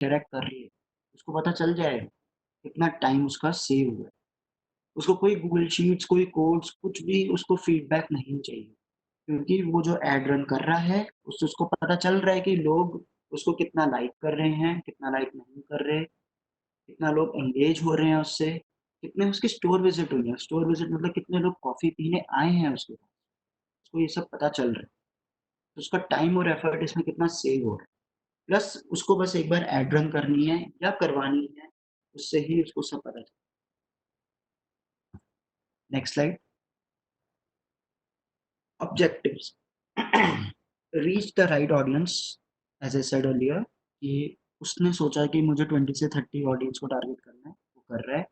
Interact कर रही है, उसको पता चल जाएगा कितना टाइम उसका सेव हुआ है। उसको कोई गूगल शीट्स, कोई कोड्स, कुछ भी उसको फीडबैक नहीं चाहिए, क्योंकि वो जो एड रन कर रहा है, उससे उसको पता चल रहा है कि लोग उसको कितना लाइक कर रहे हैं, कितना लाइक नहीं कर रहे, कितना लोग एंगेज हो रहे हैं उससे, कितने उसके स्टोर विजिट हुए हैं। स्टोर विजिट मतलब कितने लोग कॉफ़ी पीने आए हैं उसके पास, उसको ये सब पता चल रहा है। तो उसका टाइम और एफर्ट इसमें कितना सेव हो रहा है। प्लस उसको बस एक बार एड रन करनी है या करवानी है, उससे ही उसको सब पता चले। Next slide. Objectives. Reach the right audience. As I said earlier कि उसने सोचा कि मुझे 20 से 30 ऑडियंस को टारगेट करना है, वो कर रहा है।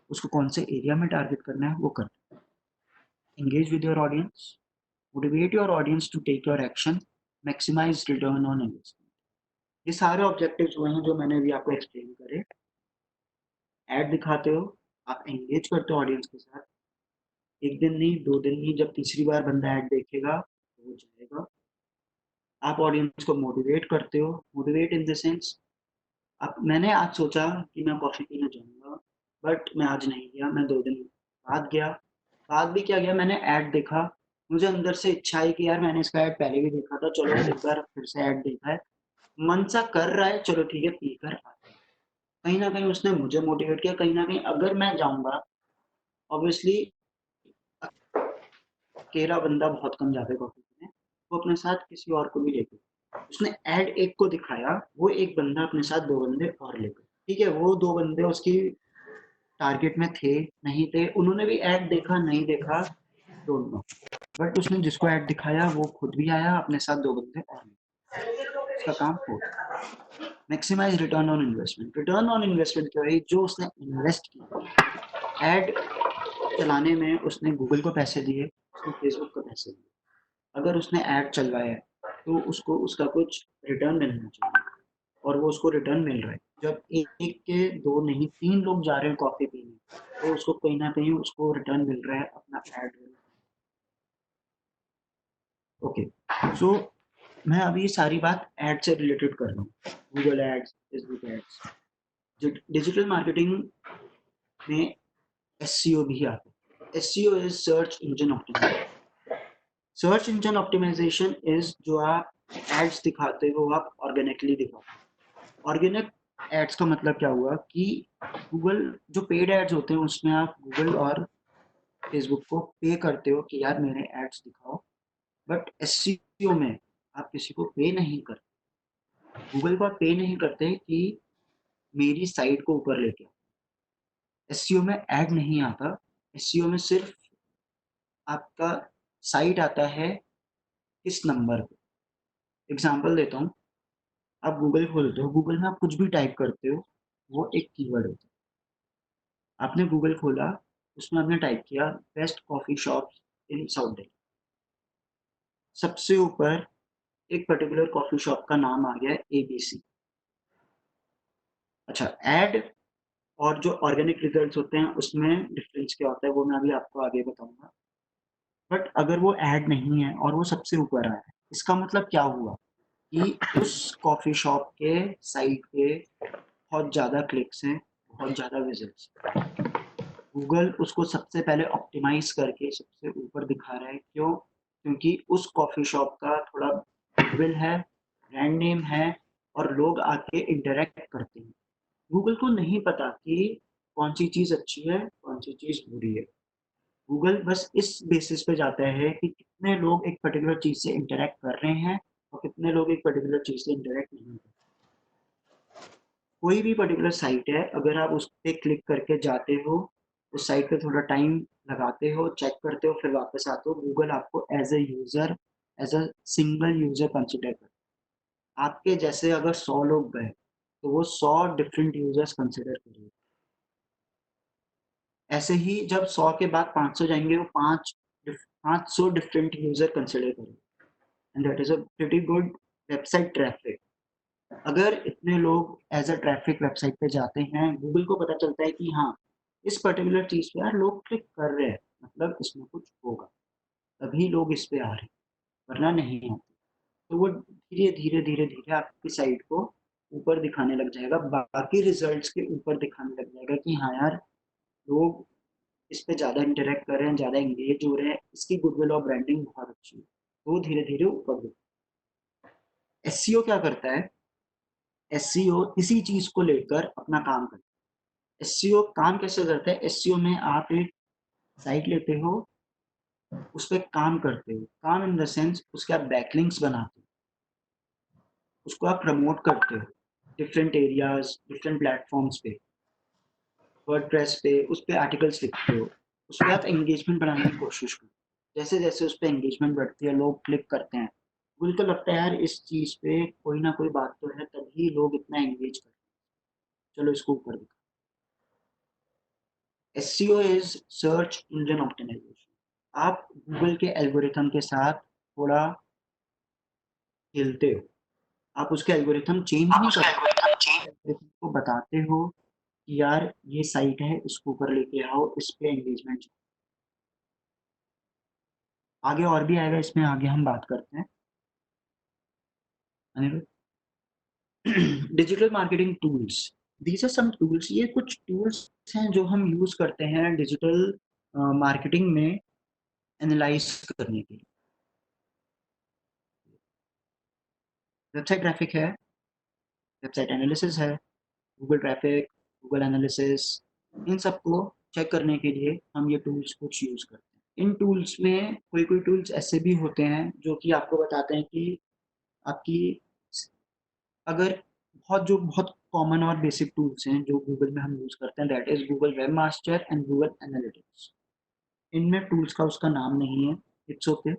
उसको कौन से एरिया में टारगेट करना है, वो कर रहा है। Engage with your audience, motivate your audience to take your action, maximise return on investment. ये सारे ऑब्जेक्टिव्स हुए हैं जो मैंने अभी आपको एक्सप्लेन करे। एड दिखाते हो, आप एंगेज करते हो ऑडियंस के साथ। एक दिन नहीं, 2 दिन नहीं, जब तीसरी बार बंदा एड देखेगा तो वो जाएगा। आप ऑडियंस को मोटिवेट करते हो। मोटिवेट इन द सेंस, अब मैंने आज सोचा कि मैं कॉफ़ी पीने जाऊँगा, बट मैं आज नहीं गया, मैं 2 दिन बाद गया। बाद भी क्या गया, मैंने ऐड देखा, मुझे अंदर से इच्छा आई कि यार मैंने इसका ऐड पहले भी देखा था, चलो एक बार फिर से ऐड देखा है, मन सा कर रहा है, चलो ठीक है पी कर आते हैं। कहीं न कहीं उसने मुझे मोटिवेट किया, कहीं न कहीं अगर मैं जाऊँगा, ऑब्वियसली अकेला बंदा बहुत कम जाता है कॉफ़ी पीने, वो अपने साथ किसी और को भी लेके। उसने ऐड एक को दिखाया, वो एक बंदा अपने साथ 2 बंदे और ले गए। ठीक है, वो 2 बंदे उसकी टारगेट में थे, नहीं थे, उन्होंने भी ऐड देखा, नहीं देखा, डोंट नो। बट उसने जिसको ऐड दिखाया वो खुद भी आया, अपने साथ 2 बंदे और ले। उसका काम हो गया। Maximise return on investment. Return on investment क्या है? जो उसने इन्वेस्ट किया। ऐड चलाने में उसने गूगल को पैसे दिए, उसने फेसबुक को पैसे दिए। अगर उसने ऐड चलवाया है, तो उसको उसका कुछ रिटर्न मिलना चाहिए, और वो उसको रिटर्न मिल रहा है। जब एक के 2 नहीं 3 लोग जा रहे हैं कॉफ़ी पीने, तो उसको कहीं न कहीं उसको रिटर्न मिल रहा है अपना ऐड। ओके, सो मैं अभी ये सारी बात ऐड से रिलेटेड कर रहा हूँ। Google ads, Facebook ads. Digital marketing में एसईओ भी आता है। SEO is search engine optimisation. Search engine optimisation is जो आप एड्स दिखाते हो, आप ऑर्गेनिकली दिखाते हो। ऑर्गेनिक एड्स का मतलब क्या हुआ कि गूगल जो पेड एड्स होते हैं उसमें आप गूगल और फेसबुक को पे करते हो कि यार मेरे एड्स दिखाओ, बट एसईओ में आप किसी को पे नहीं करते। गूगल को आप पे नहीं करते कि मेरी साइट को ऊपर लेके आओ। एसईओ में ऐड नहीं आता। एसईओ में सिर्फ आपका साइट आता है किस नंबर पे। एग्जांपल देता हूँ, आप गूगल खोलते हो, गूगल में आप कुछ भी टाइप करते हो, वो एक कीवर्ड होता है। आपने गूगल खोला, उसमें आपने टाइप किया बेस्ट कॉफी शॉप्स इन साउथ दिल्ली। सबसे ऊपर एक पर्टिकुलर कॉफी शॉप का नाम आ गया एबीसी। अच्छा, ऐड और जो ऑर्गेनिक रिजल्ट्स होते हैं उसमें डिफरेंस क्या होता है वो मैं अभी आपको आगे बताऊंगा। बट अगर वो ऐड नहीं है और वो सबसे ऊपर आया है, इसका मतलब क्या हुआ कि उस कॉफी शॉप के साइट पे बहुत ज़्यादा क्लिक्स हैं, बहुत ज़्यादा विजिट्स। गूगल उसको सबसे पहले ऑप्टिमाइज करके सबसे ऊपर दिखा रहा है। क्यों? क्योंकि उस कॉफी शॉप का थोड़ा गुडविल है, ब्रांड नेम है, और लोग आके इंटरेक्ट करते हैं। गूगल को नहीं पता कि कौन सी चीज़ अच्छी है, कौन सी चीज़ बुरी है। गूगल बस इस बेसिस पे जाता है कि कितने लोग एक पर्टिकुलर चीज़ से इंटरैक्ट कर रहे हैं और कितने लोग एक पर्टिकुलर चीज़ से इंटरैक्ट नहीं कर रहे। कोई भी पर्टिकुलर साइट है, अगर आप उस पे क्लिक करके जाते हो, उस साइट पे थोड़ा टाइम लगाते हो, चेक करते हो, फिर वापस आते हो, गूगल आपको as a user, as a single user consider करता है। आपके जैसे अगर 100 लोग गए, तो वो 100 डिफरेंट यूज़र्स कंसिडर करेगा। ऐसे ही जब 100 के बाद 500 जाएँगे, वो 500 डिफरेंट यूज़र कंसिडर करेंगे, and that is a pretty good website traffic. अगर इतने लोग एज़ अ ट्रैफिक वेबसाइट पे जाते हैं, गूगल को पता चलता है कि हाँ, इस पर्टिकुलर चीज़ पे यार लोग क्लिक कर रहे हैं, मतलब इसमें कुछ होगा, तभी लोग इस पे आ रहे हैं, वरना नहीं आते। तो वो धीरे-धीरे, धीरे-धीरे आपकी साइट को ऊपर दिखाने लग जाएगा, बाकी रिजल्ट्स के ऊपर दिखाने लग जाएगा कि हाँ यार लोग इस पे ज़्यादा इंटरेक्ट कर रहे हैं, ज़्यादा एंगेज हो रहे हैं, इसकी गुडविल और ब्रांडिंग बहुत अच्छी है, वो धीरे धीरे ऊपर हो। एसईओ क्या करता है? एसईओ इसी चीज को लेकर अपना काम करता है। एसईओ काम कैसे करता है? एसईओ में आप एक साइट लेते हो, उस पर काम करते हो, काम इन द सेंस उसके आप बैकलिंक्स बनाते हो, उसको आप प्रमोट करते हो डिफरेंट एरियाज, डिफरेंट प्लेटफॉर्म्स पे, वर्डप्रेस पे, उस पे आर्टिकल्स लिखते हो, उस पर आप एंगेजमेंट बढ़ाने की कोशिश करो। जैसे जैसे उस पर एंगेजमेंट बढ़ती है, लोग क्लिक करते हैं, मुझे तो लगता है यार इस चीज पे कोई ना कोई बात तो है, तभी लोग इतना एंगेज करते हैं। चलो इसको ऊपर दिखा। SEO is search engine optimisation. आप गूगल के एल्गोरिथम के साथ थोड़ा खेलते हो, आप उसके एल्गोरिथम चेंज नहीं करते, को बताते हो कि यार ये साइट है, इसको ऊपर लेके आओ, इस पे एंगेजमेंट। आगे और भी आएगा, इसमें आगे हम बात करते हैं। Digital marketing tools, these are some tools, ये कुछ टूल्स हैं जो हम यूज करते हैं डिजिटल मार्केटिंग में एनालाइज करने के लिए। वेबसाइट ट्रैफिक है, वेबसाइट एनालिसिस है, गूगल ट्रैफिक, गूगल एनालिसिस, इन सबको चेक करने के लिए हम ये टूल्स कुछ यूज करते हैं। इन टूल्स में कोई कोई टूल्स ऐसे भी होते हैं जो कि आपको बताते हैं कि आपकी, अगर बहुत कॉमन और बेसिक टूल्स हैं जो गूगल में हम यूज करते हैं, that is Google web master and Google analytics. इनमें टूल्स का उसका नाम नहीं है, इट्स ओके,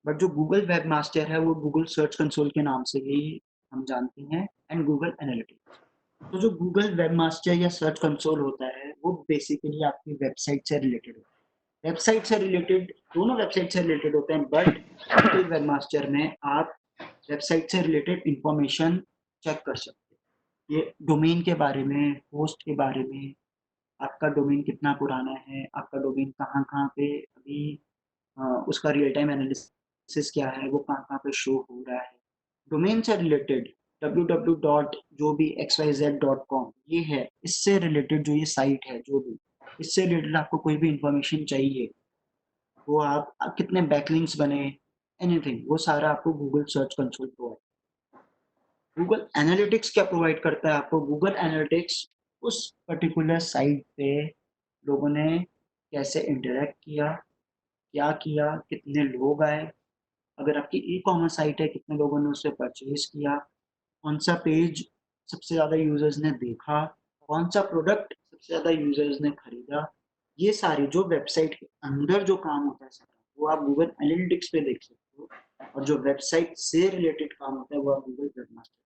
बट जो गूगल वेब मास्टर है वो गूगल सर्च कंसोल के नाम से ही हम जानते हैं, एंड गूगल एनालिटिक्स। तो जो गूगल वेब मास्टर या सर्च कंसोल होता है वो बेसिकली आपकी वेबसाइट से रिलेटेड होता है। वेबसाइट से रिलेटेड, दोनों वेबसाइट से रिलेटेड होते हैं, बट गूगल वेब मास्टर में आप वेबसाइट से रिलेटेड इंफॉर्मेशन चेक कर सकते हैं। ये डोमेन के बारे में, होस्ट के बारे में, आपका डोमेन कितना पुराना है, आपका डोमेन कहाँ कहाँ पे अभी उसका रियल टाइम एनालिसिस क्या है, वो कहाँ कहाँ पे शो हो रहा है। डोमेन से रिलेटेड www. जो भी xyz.com ये है, इससे रिलेटेड जो ये साइट है, जो भी इससे रिलेटेड आपको कोई भी इंफॉर्मेशन चाहिए, वो आप कितने बैकलिंक्स बने, एनीथिंग, वो सारा आपको Google search console provide. Google analytics क्या प्रोवाइड करता है आपको? गूगल एनालिटिक्स उस पर्टिकुलर साइट पे लोगों ने कैसे इंटरेक्ट किया, क्या किया, कितने लोग आए, अगर आपकी ई कॉमर्स साइट है कितने लोगों ने उससे परचेज किया, कौन सा पेज सबसे ज़्यादा यूजर्स ने देखा, कौन सा प्रोडक्ट सबसे ज़्यादा यूजर्स ने खरीदा, ये सारी जो वेबसाइट के अंदर जो काम होता है सारा, वो आप गूगल एनालिटिक्स पे देख सकते हो, और जो वेबसाइट से रिलेटेड काम होता है वो आप Google webmaster.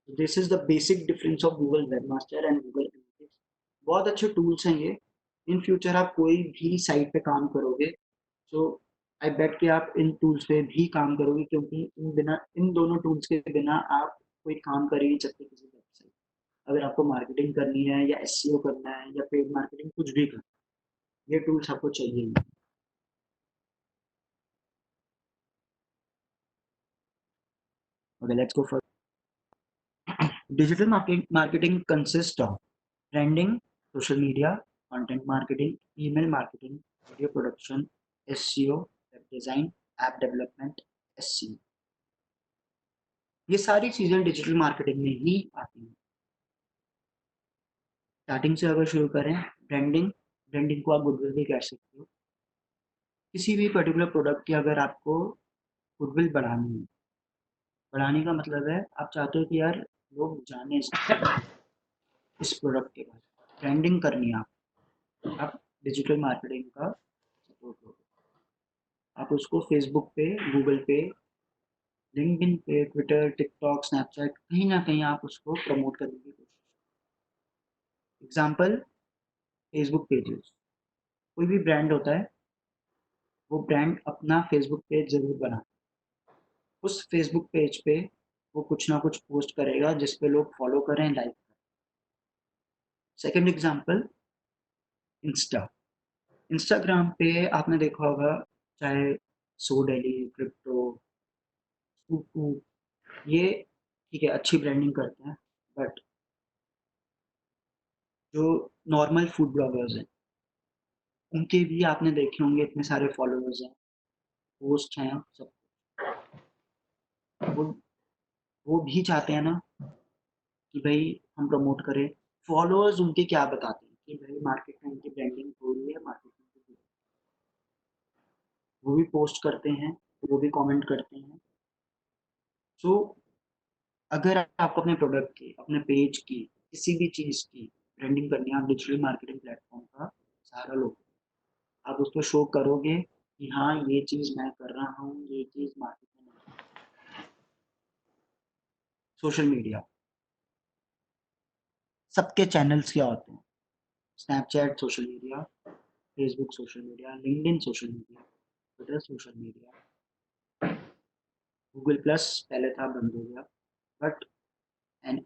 This is the basic difference of Google webmaster and Google analytics. बहुत अच्छे टूल्स हैं ये। इन फ्यूचर आप कोई भी साइट पे काम करोगे, सो आई बेट कि आप इन टूल्स पे भी काम करोगे, क्योंकि इन दोनों टूल्स के बिना आप कोई काम कर ही नहीं सकते किसी वेबसाइट। अगर आपको मार्केटिंग करनी है या एसईओ करना है या पेड मार्केटिंग कुछ भी करना है, ये टूल्स आपको चाहिए ही। Okay, let's go for digital marketing consist of branding, social media, content marketing, email marketing, video production, SEO, web design, app development, SEO. ये सारी चीजें डिजिटल मार्केटिंग में ही आती हैं। स्टार्टिंग से अगर शुरू करें, ब्रांडिंग, ब्रांडिंग को आप गुडविल भी कह सकते हो। किसी भी पर्टिकुलर प्रोडक्ट की अगर आपको गुडविल बढ़ानी है, बढ़ाने का मतलब है आप चाहते हो कि यार लोग जाने इस प्रोडक्ट के बारे में, ब्रांडिंग करनी है आप डिजिटल मार्केटिंग का सपोर्ट करो। आप उसको फेसबुक पे, गूगल पे, लिंक्डइन पे, ट्विटर, टिकटॉक, स्नैपचैट, कहीं ना कहीं आप उसको प्रमोट करने की कोशिश। Example, Facebook pages. कोई भी ब्रांड होता है, वो ब्रांड अपना फेसबुक पेज जरूर बना, उस फेसबुक पेज पे वो कुछ ना कुछ पोस्ट करेगा जिस पे लोग फॉलो करें, लाइक करें। Second example, Insta. इंस्टाग्राम पे आपने देखा होगा, चाहे सो डेली, क्रिप्टो, कुकू, ये ठीक है, अच्छी ब्रांडिंग करते हैं, बट जो नॉर्मल फूड ब्लॉगर्स हैं उनके भी आपने देखे होंगे इतने सारे फॉलोअर्स हैं, पोस्ट हैं, सब वो वो भी चाहते हैं ना कि भाई हम प्रमोट करें। फॉलोअर्स उनके क्या बताते हैं कि भाई मार्केट में उनकी ब्रांडिंग हो रही है, मार्केट में वो भी पोस्ट करते हैं, वो भी कमेंट करते हैं। सो अगर आपको अपने प्रोडक्ट की, अपने पेज की, किसी भी चीज़ की ब्रांडिंग करनी है, आप डिजिटल मार्केटिंग प्लेटफॉर्म का सहारा लो। आप उसको शो करोगे कि हाँ ये चीज़ मैं कर रहा हूँ, ये चीज़ मार्केट में नहीं। सोशल मीडिया, सबके चैनल्स क्या होते हैं? Snapchat social media, Facebook social media, LinkedIn social media, Twitter social media, Google plus पहले था, बंद हो गया, but and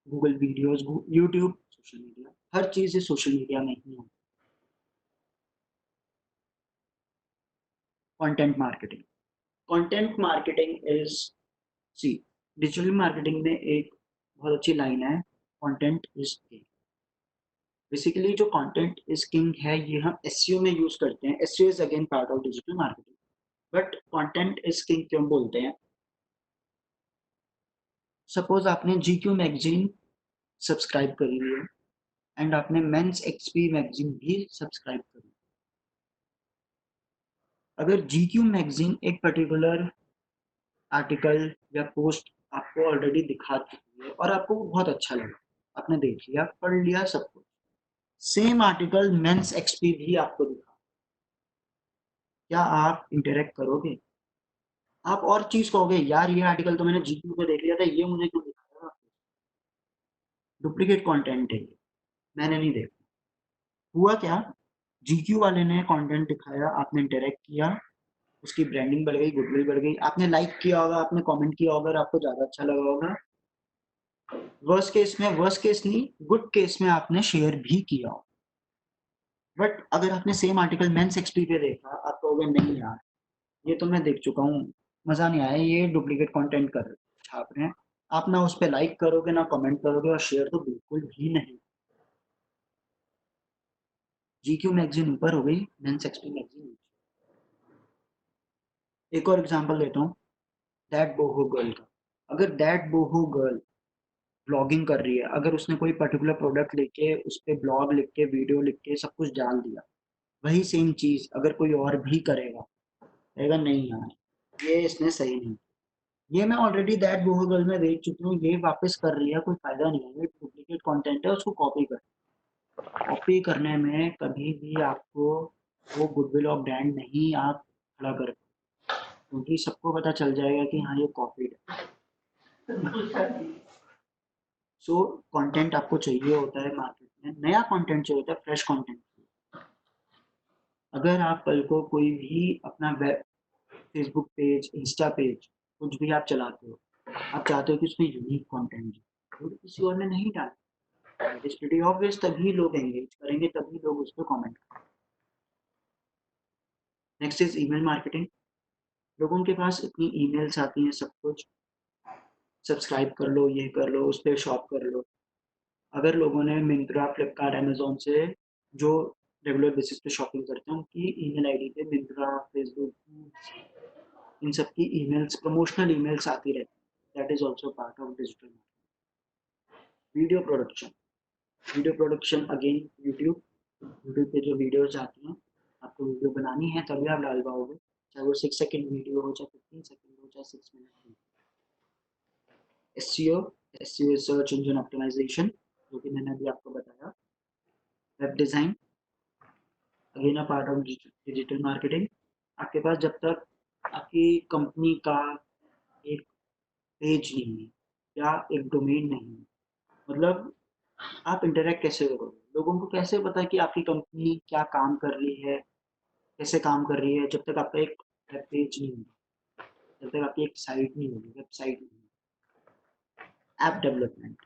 Google videos, YouTube social media, हर चीज़ ये सोशल मीडिया में ही है। Content marketing, content marketing is, see, digital marketing में एक बहुत अच्छी लाइन है, कंटेंट इज किंग। बेसिकली जो कंटेंट इज किंग है ये हम एसईओ में यूज करते हैं। SEO is again part of digital marketing, but content is king क्यों बोलते हैं? सपोज आपने जीक्यू मैगजीन सब्सक्राइब करी हुई है एंड आपने मेंस एक्सपी मैगजीन भी सब्सक्राइब करी। अगर जीक्यू मैगजीन एक पर्टिकुलर आर्टिकल या पोस्ट आपको ऑलरेडी दिखा चुकी है और आपको वो बहुत अच्छा लगा, आपने देख लिया, पढ़ लिया, सब कुछ, सेम आर्टिकल मेंस एक्सपी भी आपको दिखा, क्या आप इंटरेक्ट करोगे? आप और चीज कहोगे, यार ये आर्टिकल तो मैंने जीक्यू पे देख लिया था, ये मुझे क्यों दिखाया? डुप्लीकेट कंटेंट है ये, मैंने नहीं देखा। हुआ क्या, जीक्यू वाले ने कंटेंट दिखाया, आपने इंटरेक्ट किया, उसकी ब्रांडिंग बढ़ गई, गुडविल बढ़ गई, आपने लाइक किया होगा, आपने कमेंट किया होगा और आपको ज्यादा अच्छा लगा होगा। वर्स्ट केस में, वर्स्ट केस नहीं, गुड केस में आपने शेयर भी किया हो। बट अगर आपने सेम आर्टिकल मेंस एक्सपी पे देखा, आप कहोगे नहीं यार ये तो मैं देख चुका हूँ, मजा नहीं आया, ये डुप्लीकेट कंटेंट कर छाप रहे हैं। आप ना उस पर लाइक करोगे, ना कमेंट करोगे, और शेयर तो बिल्कुल भी नहीं। जीक्यू मैगजीन ऊपर हो गई, मेंस एक्सपी मैगजीन। एक और एग्जांपल देता हूँ, दैट बोहो गर्ल का। अगर दैट बोहो गर्ल ब्लॉगिंग कर रही है, अगर उसने कोई पर्टिकुलर प्रोडक्ट लेके उस पर ब्लॉग लिख के, वीडियो लिख के, सब कुछ डाल दिया, वही सेम चीज अगर कोई और भी करेगा, कहेगा नहीं यार ये इसने सही नहीं, ये मैं ऑलरेडी दैट बोहो गर्ल में देख चुकी हूँ, ये वापस कर रही है, कोई फायदा नहीं है, ये डुप्लीकेट कंटेंट है, उसको कॉपी कर। कॉपी करने में कभी भी आपको वो गुडविल ऑफ ब्रांड नहीं आप खड़ा कर, क्योंकि सबको पता चल जाएगा कि हाँ ये कॉपीड है। सो कंटेंट आपको चाहिए होता है मार्केट में, नया कंटेंट चाहिए होता है, फ्रेश कंटेंट। अगर आप कल को कोई भी अपना web, Facebook page, Insta page, कुछ भी आप चलाते हो, आप चाहते हो कि उसमें यूनिक कंटेंट हो, तो किसी और ने नहीं डाला, इट इज प्रीटी ऑब्वियस, तभी लोग एंगेज करेंगे, तभी लोग उस पर कमेंट करेंगे। Next is email marketing. लोगों के पास इतनी ईमेल्स आती हैं, सब कुछ, सब्सक्राइब कर लो, ये कर लो, उस पर शॉप कर लो। अगर लोगों ने मिंत्रा, फ्लिपकार्ट, अमेजोन से, जो रेगुलर बेसिस पे शॉपिंग करते हैं, उनकी ईमेल आईडी पे मिंत्रा, फेसबुक, इन सब की ईमेल्स, प्रमोशनल ईमेल्स आती रहती है, that is also part of digital. Video production, video production again YouTube, YouTube पे जो वीडियोज आती हैं, आपको वीडियो बनानी है तभी आप डाल पाओगे, चाहे वो 6 सेकंड वीडियो हो, चाहे 15 सेकंड हो, चाहे 6 मिनट हो। SEO, SEO search engine optimisation, जो कि मैंने अभी आपको बताया। Web design, again a part of digital marketing. आपके पास जब तक आपकी कंपनी का एक पेज नहीं है या एक डोमेन नहीं है, मतलब आप इंटरेक्ट कैसे करोगे? लोगों को कैसे पता कि आपकी कंपनी क्या काम कर रही है, कैसे काम कर रही है, जब तक आपका एक वेब पेज नहीं होगा, जब तक आपकी एक साइट नहीं होगी, वेबसाइट नहीं होगी। ऐप डेवलपमेंट,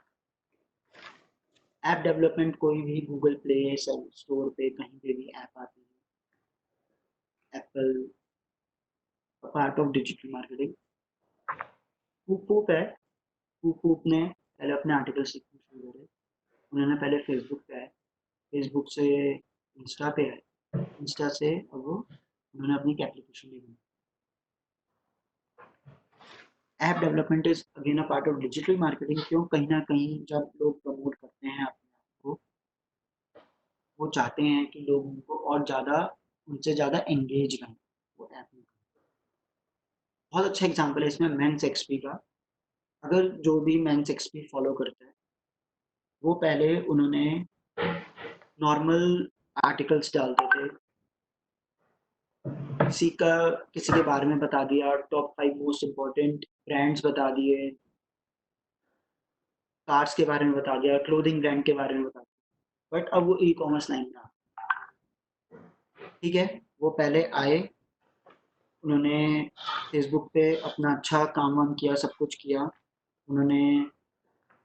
ऐप डेवलपमेंट कोई भी गूगल प्ले स्टोर पे कहीं पे भी ऐप आती है, Apple, part of digital marketing. Phoop है, फूप ने पहले अपने आर्टिकल्स लिखने शुरू करे। उन्होंने पहले फेसबुक पे आए, फेसबुक से इंस्टा पे आए, इंस्टा से अब वो उन्होंने अपनी एप्लीकेशन भी बनाई। App development is again a part of digital marketing. क्यों? कहीं ना कहीं जब लोग प्रमोट करते हैं अपने आप को, वो चाहते हैं कि लोग उनको और ज़्यादा, उनसे ज़्यादा एंगेज रहें वो ऐप में। बहुत अच्छा एग्जांपल है इसमें मेंस एक्सपी का। अगर जो भी मेंस एक्सपी फॉलो करता है, वो पहले उन्होंने नॉर्मल आर्टिकल्स डालते थे, किसी के बारे में बता दिया, टॉप 5 मोस्ट इम्पोर्टेंट ब्रांड्स बता दिए, कार्स के बारे में बता दिया, क्लोथिंग ब्रांड के बारे में बता दिया। बट अब वो ई कॉमर्स लाइन में आ, ठीक है, वो पहले आए, उन्होंने फेसबुक पे अपना अच्छा काम वाम किया, सब कुछ किया, उन्होंने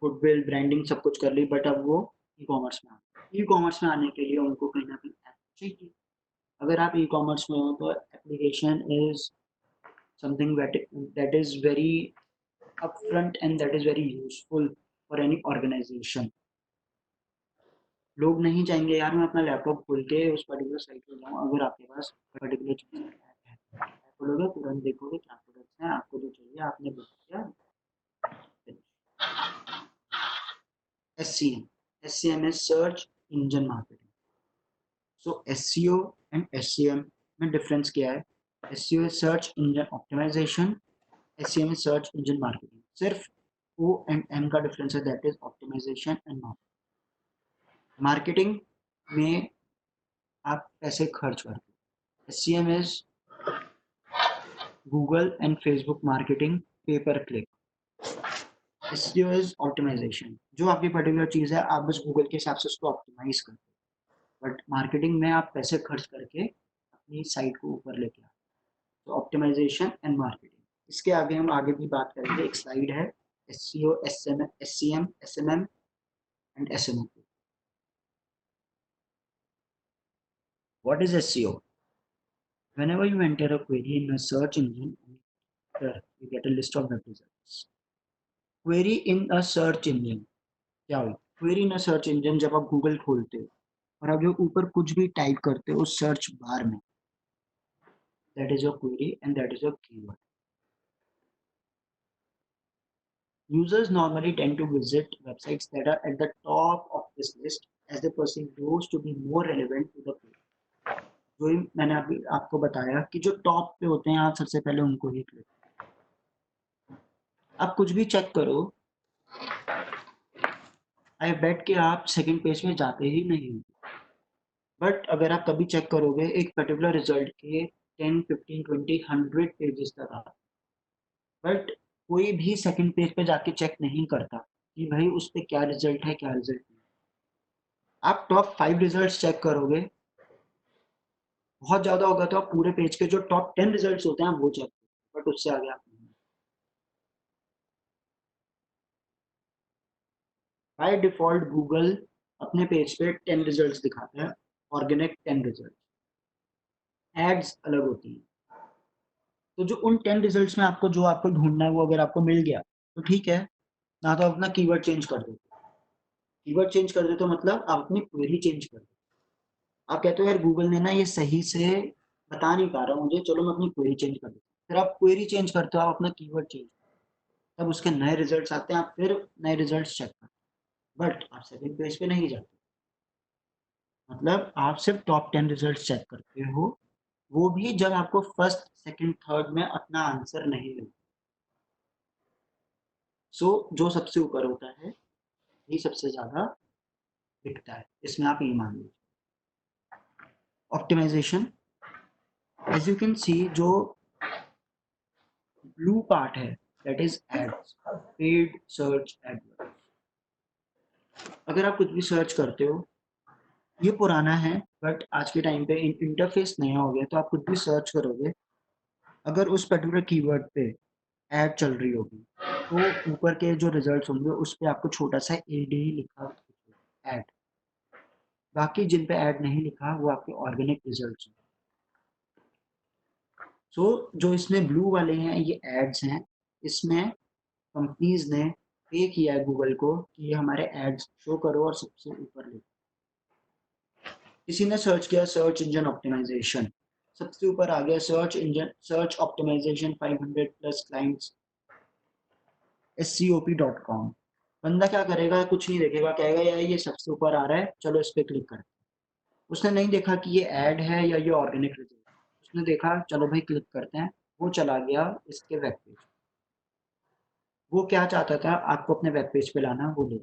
गुडविल ब्रांडिंग सब कुछ कर ली, बट अब वो ई कॉमर्स में आ, ई कॉमर्स में आने के लिए उनको कहीं ना कहीं ऐप चाहिए। अगर आप ई कॉमर्स में हो तो application is something that is very upfront and that is very useful for any organization. लोग नहीं चाहेंगे यार मैं अपना लैपटॉप खोल के उस पर्टिकुलर साइट पे जाऊँ, अगर आपके पास पर्टिकुलर चीज़ है, ऐप खोलोगे तुरंत देखोगे क्या प्रोडक्ट्स हैं, आपको जो चाहिए आपने बुक किया। SCM, SCM is search engine marketing. So SEO and SCM में डिफरेंस क्या है? SEO is search engine optimisation, SCM is search engine marketing. सिर्फ O and M का डिफरेंस है, that is optimisation and marketing में आप पैसे खर्च करते हो। SCM is Google and Facebook marketing, pay per click. SEO is optimisation, जो आपकी पर्टिकुलर चीज़ है आप बस गूगल के हिसाब से उसको ऑप्टिमाइज करते हो, बट मार्केटिंग में आप पैसे खर्च करके अपनी साइट को ऊपर लेके आते हो। तो ऑप्टिमाइजेशन एंड मार्केटिंग, इसके आगे हम आगे भी बात करेंगे। एक स्लाइड है SEO, SCM, SMM and SMO। What is SEO? Whenever you enter a query in a search engine, you get a list of web results. Query in a search engine क्या हुई? Query in a search engine जब आप Google खोलते हो और आप जो ऊपर कुछ भी टाइप करते हो उस सर्च बार में, that is your query and that is your keyword. Users normally tend to visit websites that are at the top of this list as they perceive those to be more relevant to the query. जो मैंने अभी आपको बताया कि जो top पे होते हैं आप सबसे पहले उनको ही क्लिक। आप कुछ भी चेक करो, आई बेट कि आप सेकंड पेज में जाते ही नहीं हो। बट अगर आप कभी चेक करोगे एक पर्टिकुलर रिजल्ट के 10, 15, 20, 100 पेजेस तक आप, बट कोई भी सेकंड पेज पे जाके चेक नहीं करता कि भाई उस पे क्या रिजल्ट है क्या रिजल्ट नहीं। आप टॉप 5 रिजल्ट्स चेक करोगे, बहुत ज्यादा होगा तो आप पूरे पेज के जो टॉप 10 रिजल्ट्स होते हैं वो चेक, बट उससे आगे आप नहीं। बाय डिफॉल्ट गूगल अपने पेज पे 10 रिजल्ट्स दिखाता है, ऑर्गेनिक 10 रिजल्ट, एड्स अलग होती है। तो जो उन 10 रिजल्ट्स में आपको जो आपको ढूंढना है वो अगर आपको मिल गया तो ठीक है, ना तो अपना कीवर्ड चेंज कर दो। कीवर्ड चेंज कर दो तो मतलब आप अपनी क्वेरी चेंज कर दो। आप कहते हो यार गूगल ने ना ये सही से बता नहीं पा रहा मुझे, चलो मैं अपनी क्वेरी चेंज कर देता हूँ। फिर आप क्वेरी चेंज करते हो, आप अपना कीवर्ड चेंज, तब उसके नए रिजल्ट्स आते हैं, आप फिर नए रिजल्ट्स चेक करते हो, बट आप सेकंड पेज पे नहीं जाते। मतलब आप सिर्फ टॉप 10 रिजल्ट्स चेक करते हो, वो भी जब आपको फर्स्ट सेकंड थर्ड में अपना आंसर नहीं मिलता। सो जो सबसे ऊपर होता है ये सबसे ज्यादा दिखता है, इसमें आप ये मान लीजिए। Optimisation, as you can see जो ब्लू पार्ट है that is ads, paid search AdWords. अगर आप कुछ भी सर्च करते हो, ये पुराना है बट आज के टाइम पे इंटरफेस नया हो गया, तो आप कुछ भी सर्च करोगे, अगर उस पर्टिकुलर कीवर्ड पे ऐड चल रही होगी तो ऊपर के जो रिजल्ट्स होंगे उस पे आपको छोटा सा एड ही लिखा ऐड, बाकी जिन पे ऐड नहीं लिखा वो आपके ऑर्गेनिक रिजल्ट्स हैं। सो जो इसमें ब्लू वाले हैं ये एड्स हैं, इसमें कंपनीज ने पे किया है गूगल को कि ये हमारे एड्स शो करो और सबसे ऊपर ले। किसी ने सर्च किया सर्च इंजन ऑप्टिमाइजेशन, सबसे ऊपर आ गया search optimisation 500 plus clients scop.com। बंदा क्या करेगा, कुछ नहीं देखेगा, कहेगा यार ये सबसे ऊपर आ रहा है, चलो इस पे क्लिक करते हैं। उसने नहीं देखा कि ये ऐड है या ये ऑर्गेनिक रिजल्ट, उसने देखा चलो भाई क्लिक करते हैं, वो चला गया इसके वेब पेज। वो क्या चाहता था, आपको अपने वेब पेज पे लाना, वो ले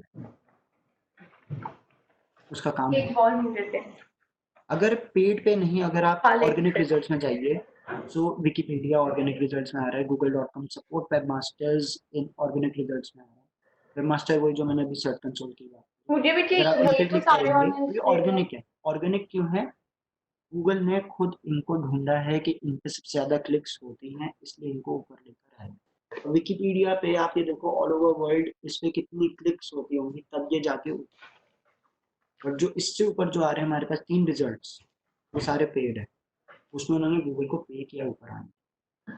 उसका काम है। एक बॉल मुझे से अगर पेड पे नहीं, अगर आप खा ले ऑर्गेनिक रिजल्ट्स में जाइए, सो विकिपीडिया ऑर्गेनिक रिजल्ट्स में आ रहा है, google.com support web masters in organic results में आ रहा है। वेब मास्टर वही जो मैंने अभी सर्च कंसोल की बात की। मुझे भी अगर आप चाहिए इन भाई, पे तो क्लिक सारे करेंगे ऑनलाइन तो ये ले लो। ऑर्गेनिक है। ऑर्गेनिक क्यों है, गूगल ने खुद इनको ढूंढा है कि इन पे सबसे ज्यादा क्लिक्स होती हैं, इसलिए इनको ऊपर लेकर आए। तो विकिपीडिया पे आप ये देखो ऑल ओवर वर्ल्ड इस पे कितनी क्लिक्स होती होंगी, तब ये जाके। बट जो इससे ऊपर जो आ रहे हैं हमारे पास 3 रिजल्ट्स, वो सारे पेड है, उसमें उन्होंने गूगल को पे किया ऊपर आने।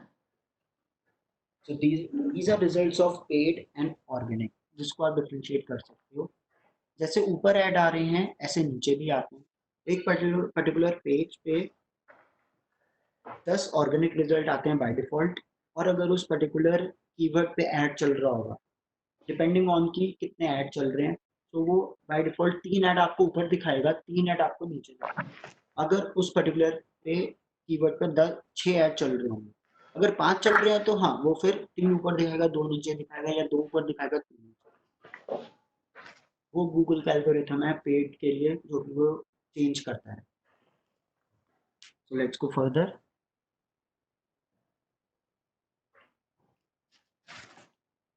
सो these are results of paid and organic, जिसको आप डिफरेंशिएट कर सकते हो। जैसे ऊपर ऐड आ रहे हैं ऐसे नीचे भी आते हैं। एक पर्टिकुलर पेज पे 10 ऑर्गेनिक रिजल्ट आते हैं बाय डिफॉल्ट, और अगर उस पर्टिकुलर कीवर्ड पे ऐड चल रहा होगा, डिपेंडिंग ऑन की कितने ऐड चल रहे हैं, तो वो बाय डिफॉल्ट 3 ऐड आपको ऊपर दिखाएगा, 3 ऐड आपको नीचे दिखाएगा। अगर उस पर्टिकुलर पे कीवर्ड पर 6 ऐड चल रहे होंगे, अगर 5 चल रहे हैं तो हाँ वो फिर 3 ऊपर दिखाएगा, 2 नीचे दिखाएगा, या 2 ऊपर दिखाएगा, 3 नीचे। वो गूगल का एल्गोरिथम है पेड के लिए, जो कि वो चेंज करता है। So let's go further.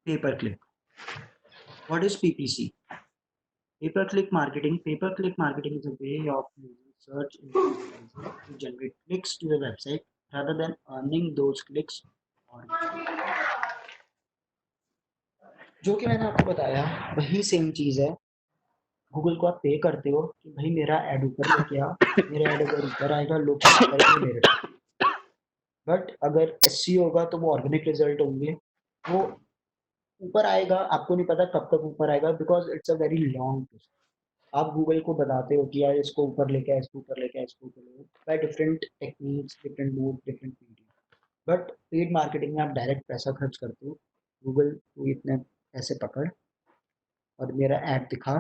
पे per click, what is PPC? Pay-per-click marketing. Pay-per-click marketing is a way of using search engine advertising to generate clicks to your website rather than earning those clicks organically. जो कि मैंने आपको बताया वही same चीज है। Google को आप पे करते हो कि भाई मेरा ऐड ऊपर लेके आ, मेरा ऐड अगर ऊपर आएगा लोग क्लिक करेंगे मेरे पे। बट अगर SEO होगा तो वो ऑर्गेनिक रिजल्ट होंगे, वो ऊपर आएगा, आपको नहीं पता कब तक ऊपर आएगा, because it's a very long process. आप गूगल को बताते हो कि यार इसको ऊपर लेके आए, इसको ऊपर लेके आए, इसको ऊपर लेके by different techniques, different move, different video. But paid marketing में आप डायरेक्ट पैसा खर्च करते हो, गूगल तू इतने पैसे पकड़ और मेरा ऐड दिखा,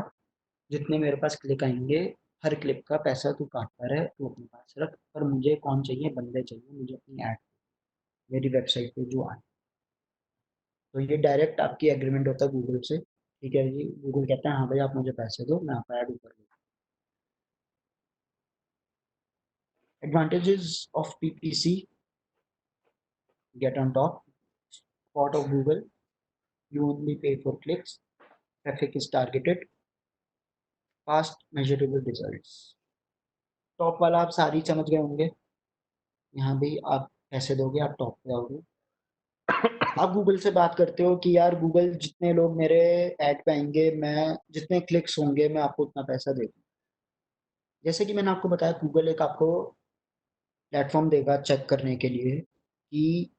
जितने मेरे पास क्लिक आएंगे हर क्लिक का पैसा तू काटता रहे, तू अपने पास रख, पर मुझे कौन चाहिए, बंदे चाहिए मुझे अपनी ऐड मेरी वेबसाइट पे जो आए। तो ये डायरेक्ट आपकी एग्रीमेंट होता है गूगल से, ठीक है जी। गूगल कहता है हाँ भाई आप मुझे पैसे दो, मैं आपका ऐड ऊपर लूँ। Advantages of PPC: get on top, spot of Google, you only pay for clicks, traffic is targeted, fast measurable results। Top वाला आप सारी समझ गए होंगे, यहाँ भी आप पैसे दोगे आप टॉप पे आओगे। आप गूगल से बात करते हो कि यार गूगल जितने लोग मेरे ऐड पे आएंगे, मैं जितने क्लिक्स होंगे मैं आपको उतना पैसा दे दूँ। जैसे कि मैंने आपको बताया गूगल एक आपको प्लेटफॉर्म देगा चेक करने के लिए कि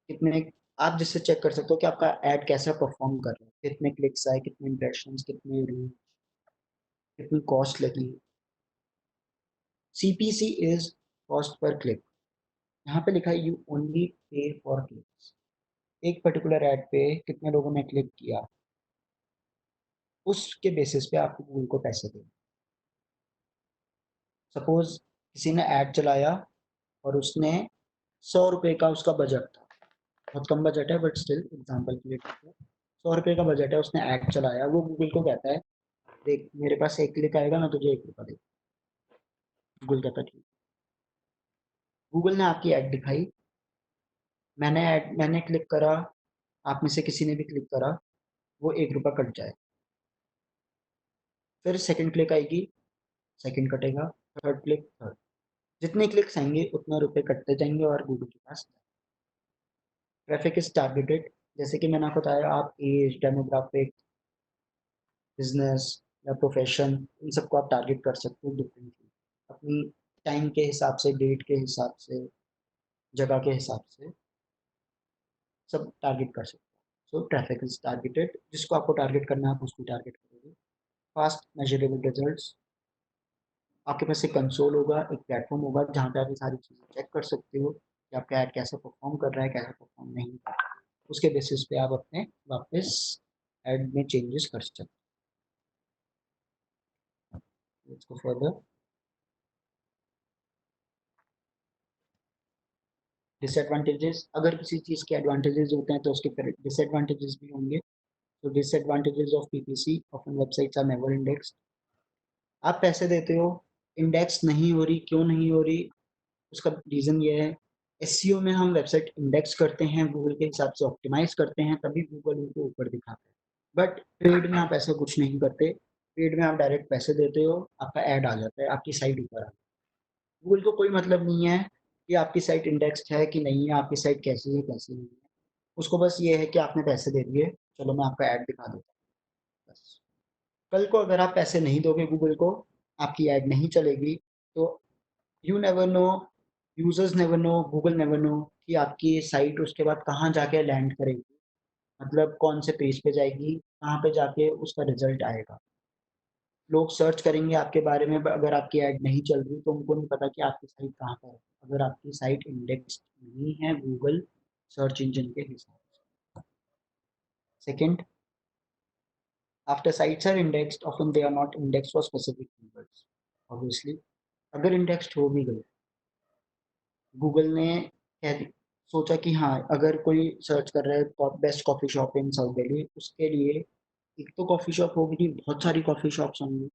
कितने, आप जिससे चेक कर सकते हो कि आपका ऐड कैसा परफॉर्म कर रहा है, कितने क्लिक्स आए, कितने इंप्रेशंस, कितने रीच, कितनी कॉस्ट लगी। CPC is cost per click. यहाँ पे लिखा है you only pay for clicks. एक पर्टिकुलर ऐड पे कितने लोगों ने क्लिक किया, उसके बेसिस पे आपको गूगल को पैसे देंगे। सपोज किसी ने ऐड चलाया और उसने 100 रुपए का उसका बजट था, बहुत कम बजट है बट स्टिल एग्जाम्पल के लिए ठीक है, 100 रुपए का बजट है, उसने ऐड चलाया, वो गूगल को कहता है देख मेरे पास 1 क्लिक आएगा मैं तुझे 1 रुपया दे। गूगल कहता ठीक। गूगल ने आपकी ऐड दिखाई, मैंने क्लिक करा, आप में से किसी ने भी क्लिक करा, वो 1 रुपया कट जाए। फिर सेकंड क्लिक आएगी, सेकंड कटेगा, थर्ड क्लिक, थर्ड। जितने क्लिक्स आएंगे उतने रुपए कटते जाएंगे और गूगल के पास। ट्रैफिक इज टारगेटेड, जैसे कि मैंने आपको बताया, आप एज, डेमोग्राफिक, बिजनेस या प्रोफेशन, इन सबको आप टारगेट कर सकते हो डिफरेंटली, अपनी टाइम के हिसाब से, डेट के हिसाब से, जगह के हिसाब से सब टारगेट कर सकते हो। सो ट्रैफिक इज टारगेटेड, जिसको आपको टारगेट करना है आप उसको टारगेट करोगे। फास्ट मेजरेबल रिजल्ट्स, आपके पास एक कंसोल होगा, एक प्लेटफॉर्म होगा जहाँ पे आप ये सारी चीज़ें चेक कर सकते हो कि आपका ऐड कैसे परफॉर्म कर रहा है, कैसे परफॉर्म नहीं कर रहा है। उसके बेसिस पे आप अपने वापस ऐड में चेंजेस कर सकते हो। Let's go further. डिसएडवांटेजेस, अगर किसी चीज़ के एडवांटेजेस होते हैं तो उसके डिसएडवांटेजेस भी होंगे। तो disadvantages of PPC, often websites are never indexed. आप पैसे देते हो, इंडेक्स नहीं हो रही, क्यों नहीं हो रही? उसका रीज़न ये है, एसईओ में हम वेबसाइट इंडेक्स करते हैं, गूगल के हिसाब से ऑप्टिमाइज करते हैं, तभी गूगल उनको ऊपर दिखाता है। बट पेड में आप ऐसा कुछ नहीं करते। पेड में आप डायरेक्ट पैसे देते हो, आपका ऐड आ जाता है, आपकी साइट ऊपर आ जाती है। गूगल को कोई मतलब नहीं है कि आपकी साइट इंडेक्स्ड है कि नहीं है, आपकी साइट कैसी है कैसी नहीं है। उसको बस ये है कि आपने पैसे दे दिए, चलो मैं आपका ऐड दिखा देता हूँ बस। कल को अगर आप पैसे नहीं दोगे गूगल को, आपकी ऐड नहीं चलेगी। तो you never know, users never know, Google never know कि आपकी साइट उसके बाद कहाँ जाके लैंड करेगी, मतलब कौन से पेज पे जाएगी, कहाँ पे जाके उसका रिजल्ट आएगा। लोग सर्च करेंगे आपके बारे में, अगर आपकी ऐड नहीं चल रही तो उनको नहीं पता कि आपकी साइट कहाँ पर है, अगर आपकी साइट इंडेक्स नहीं है गूगल सर्च इंजन के हिसाब से। Second, after sites are indexed often they are not indexed for specific keywords. Obviously अगर इंडेक्स्ड हो भी गए, गूगल ने कह सोचा कि हाँ अगर कोई सर्च कर रहा है best coffee shop in south Delhi, उसके लिए एक तो कॉफ़ी शॉप होगी, बहुत सारी कॉफ़ी शॉप्स होंगी।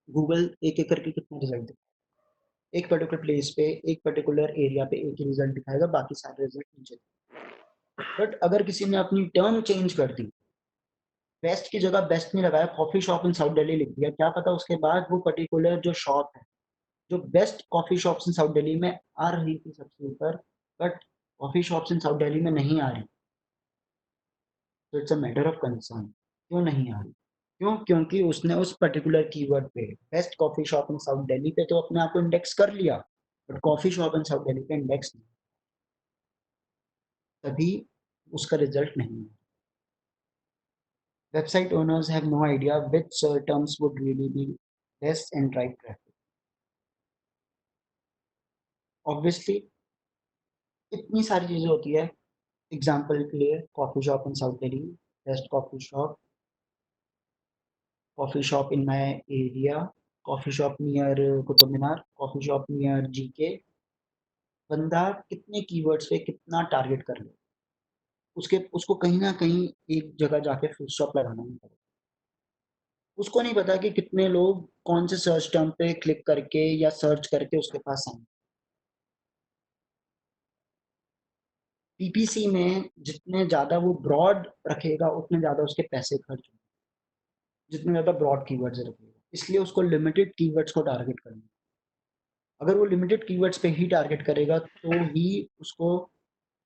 गूगल एक एक करके कितने रिजल्ट दिखाएगा? एक पर्टिकुलर प्लेस पे, एक पर्टिकुलर एरिया पे एक ही रिजल्ट दिखाएगा, बाकी सारे रिजल्ट नीचे। बट अगर किसी ने अपनी टर्म चेंज कर दी, बेस्ट की जगह बेस्ट नहीं लगाया, coffee shop in south Delhi लिख दिया, क्या पता उसके बाद वो पर्टिकुलर जो शॉप है, जो बेस्ट कॉफ़ी शॉप्स इन साउथ दिल्ली में आ रही थी सबसे ऊपर, but coffee shops in south Delhi में नहीं आ रही। तो it's a matter of concern, क्यों नहीं आ रही? क्यों? क्योंकि उसने उस पर्टिकुलर कीवर्ड पे best coffee shop in south Delhi पे तो अपने आप को इंडेक्स कर लिया, but coffee shop in south Delhi पे इंडेक्स नहीं, तभी उसका रिजल्ट नहीं है। Website owners have no idea which search terms would really be best and drive traffic. Obviously इतनी सारी चीजें होती है। एग्जाम्पल के लिए coffee shop in south Delhi, best coffee shop in my area, coffee shop near Qutub Minar, coffee shop near GK. बंदा कितने keywords पे कितना टारगेट कर ले, उसके उसको कहीं ना कहीं एक जगह जाके फुल स्टॉप लगाना ही पड़ेगा। उसको नहीं पता कि कितने लोग कौन से सर्च टर्म पे क्लिक करके या सर्च करके उसके पास आएंगे। पीपीसी में जितने ज्यादा वो ब्रॉड रखेगा उतने ज्यादा उसके पैसे खर्च होंगे, जितने ज्यादा ब्रॉड कीवर्ड्स रखेगा, इसलिए उसको लिमिटेड कीवर्ड्स को टारगेट करना है। अगर वो लिमिटेड कीवर्ड्स पे ही टारगेट करेगा तो ही उसको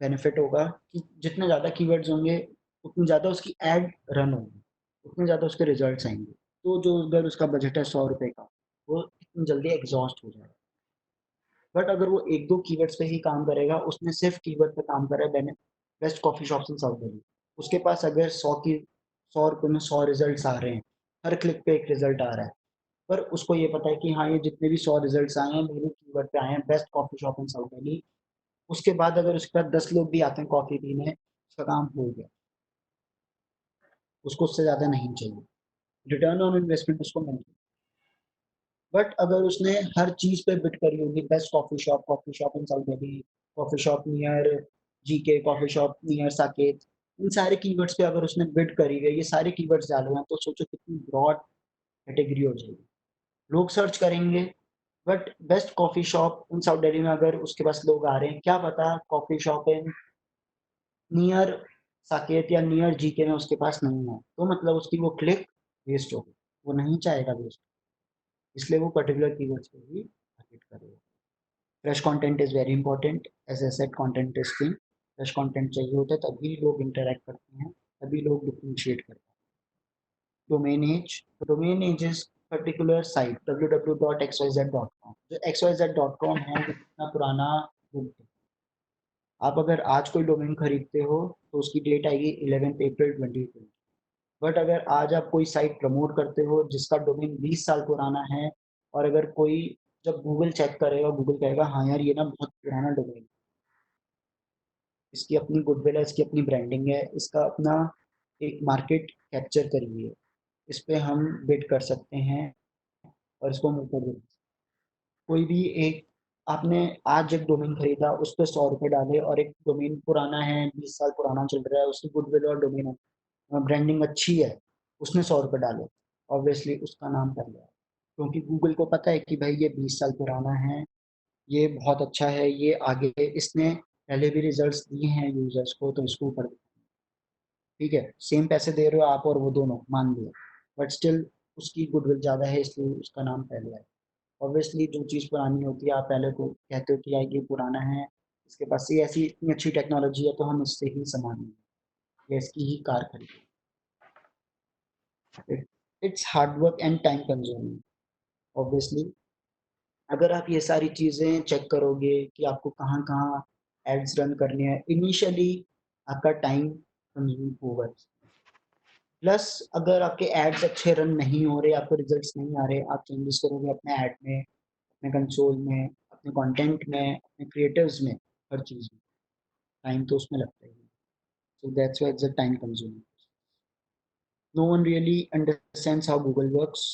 बेनिफिट होगा कि जितने ज़्यादा कीवर्ड्स होंगे उतनी ज़्यादा उसकी एड रन होगी, उतने ज़्यादा उसके रिजल्ट्स आएंगे। तो जो अगर उसका बजट है 100 रुपये का, वो इतनी जल्दी एग्जॉस्ट हो जाएगा। बट अगर वो एक दो कीवर्ड्स पे ही काम करेगा, उसने सिर्फ कीवर्ड पे काम करा है, बेस्ट कॉफी शॉप्स इन साउथ दिल्ली, उसके पास अगर 100 रुपये में 100 रिजल्ट आ रहे हैं, हर क्लिक पे एक रिजल्ट आ रहा है, पर उसको ये पता है कि हाँ ये जितने भी 100 रिजल्ट आए हैं मेरे कीवर्ड पे आए हैं, best coffee shop in south Delhi. उसके बाद अगर उसके बाद 10 लोग भी आते हैं कॉफी पीने, उसका काम हो गया, उसको उससे ज्यादा नहीं चाहिए, रिटर्न ऑन इन्वेस्टमेंट उसको नहीं चाहिए। बट अगर उसने हर चीज पे बिट करी होगी, best coffee shop in south Delhi, coffee shop near GK, coffee shop near Saket, इन सारे कीवर्ड्स पे अगर उसने बिट करी है, ये सारे कीवर्ड्स डाले हैं, तो सोचो कितनी ब्रॉड कैटेगरी हो जाएगी। लोग सर्च करेंगे, but best coffee shop in south Delhi में अगर उसके पास लोग आ रहे हैं, क्या पता coffee shop in near Saket या नियर जीके में उसके पास नहीं है, तो मतलब उसकी वो क्लिक वेस्ट होगी, वो नहीं चाहेगा वेस्ट, इसलिए वो पर्टिकुलर कीवर्ड्स पे ही टारगेट करेगा। Fresh content is very important, as I said content is king. Fresh content चाहिए होता है, तभी लोग इंटरेक्ट करते हैं, तभी लोग डिफरेंशिएट करते हैं। Domain age, domain age is particular site www.xyz.com। जो xyz.com है वो कितना पुराना बुक है। आप अगर आज कोई डोमेन खरीदते हो तो उसकी डेट आएगी 11 अप्रैल 2020। बट अगर आज आप कोई साइट प्रमोट करते हो जिसका डोमेन 20 साल पुराना है, और अगर कोई जब गूगल चेक करेगा, गूगल कहेगा हाँ यार ये ना बहुत पुराना डोमेन, इसकी अपनी गुडविल है, इसकी अपनी ब्रांडिंग है, इसका अपना एक मार्केट कैप्चर करी है, इस पे हम बिड कर सकते हैं और इसको हम ऊपर दे। कोई भी एक, आपने आज एक डोमेन खरीदा, उस पर 100 रुपये डाले, और एक डोमेन पुराना है, 20 साल पुराना चल रहा है, उसकी गुडविल और डोमेन ब्रांडिंग अच्छी है, उसने 100 रुपये डाले, ऑब्वियसली उसका नाम कर लिया, क्योंकि गूगल को पता है कि भाई ये 20 साल पुराना है, ये बहुत अच्छा है, ये आगे इसने पहले भी रिजल्ट्स दिए हैं यूजर्स को, तो इसको ऊपर। ठीक है, सेम पैसे दे रहे हो आप और वो दोनों, मान लिया, बट स्टिल उसकी गुडविल ज़्यादा है, इसलिए उसका नाम पहले आया। ऑब्वियसली जो चीज़ पुरानी होती है, आप पहले को कहते हो कि यार ये पुराना है, इसके पास ये ऐसी इतनी अच्छी टेक्नोलॉजी है, तो हम इससे ही सामान लेंगे या इसकी ही कार खरीदेंगे। It's hard work and time consuming, obviously. अगर आप ये सारी चीज़ें चेक करोगे कि आपको कहाँ कहाँ एड्स रन करने हैं, इनिशियली आपका टाइम कंज्यूम होगा। प्लस अगर आपके एड्स अच्छे रन नहीं हो रहे, आपको रिजल्ट्स नहीं आ रहे, आप चेंजेस करोगे अपने ऐड में, अपने कंसोल में, अपने कंटेंट में, अपने क्रिएटर्स में, हर चीज़ में टाइम तो उसमें लगता ही है। So that's why it's a time consuming. No one really understands how Google works.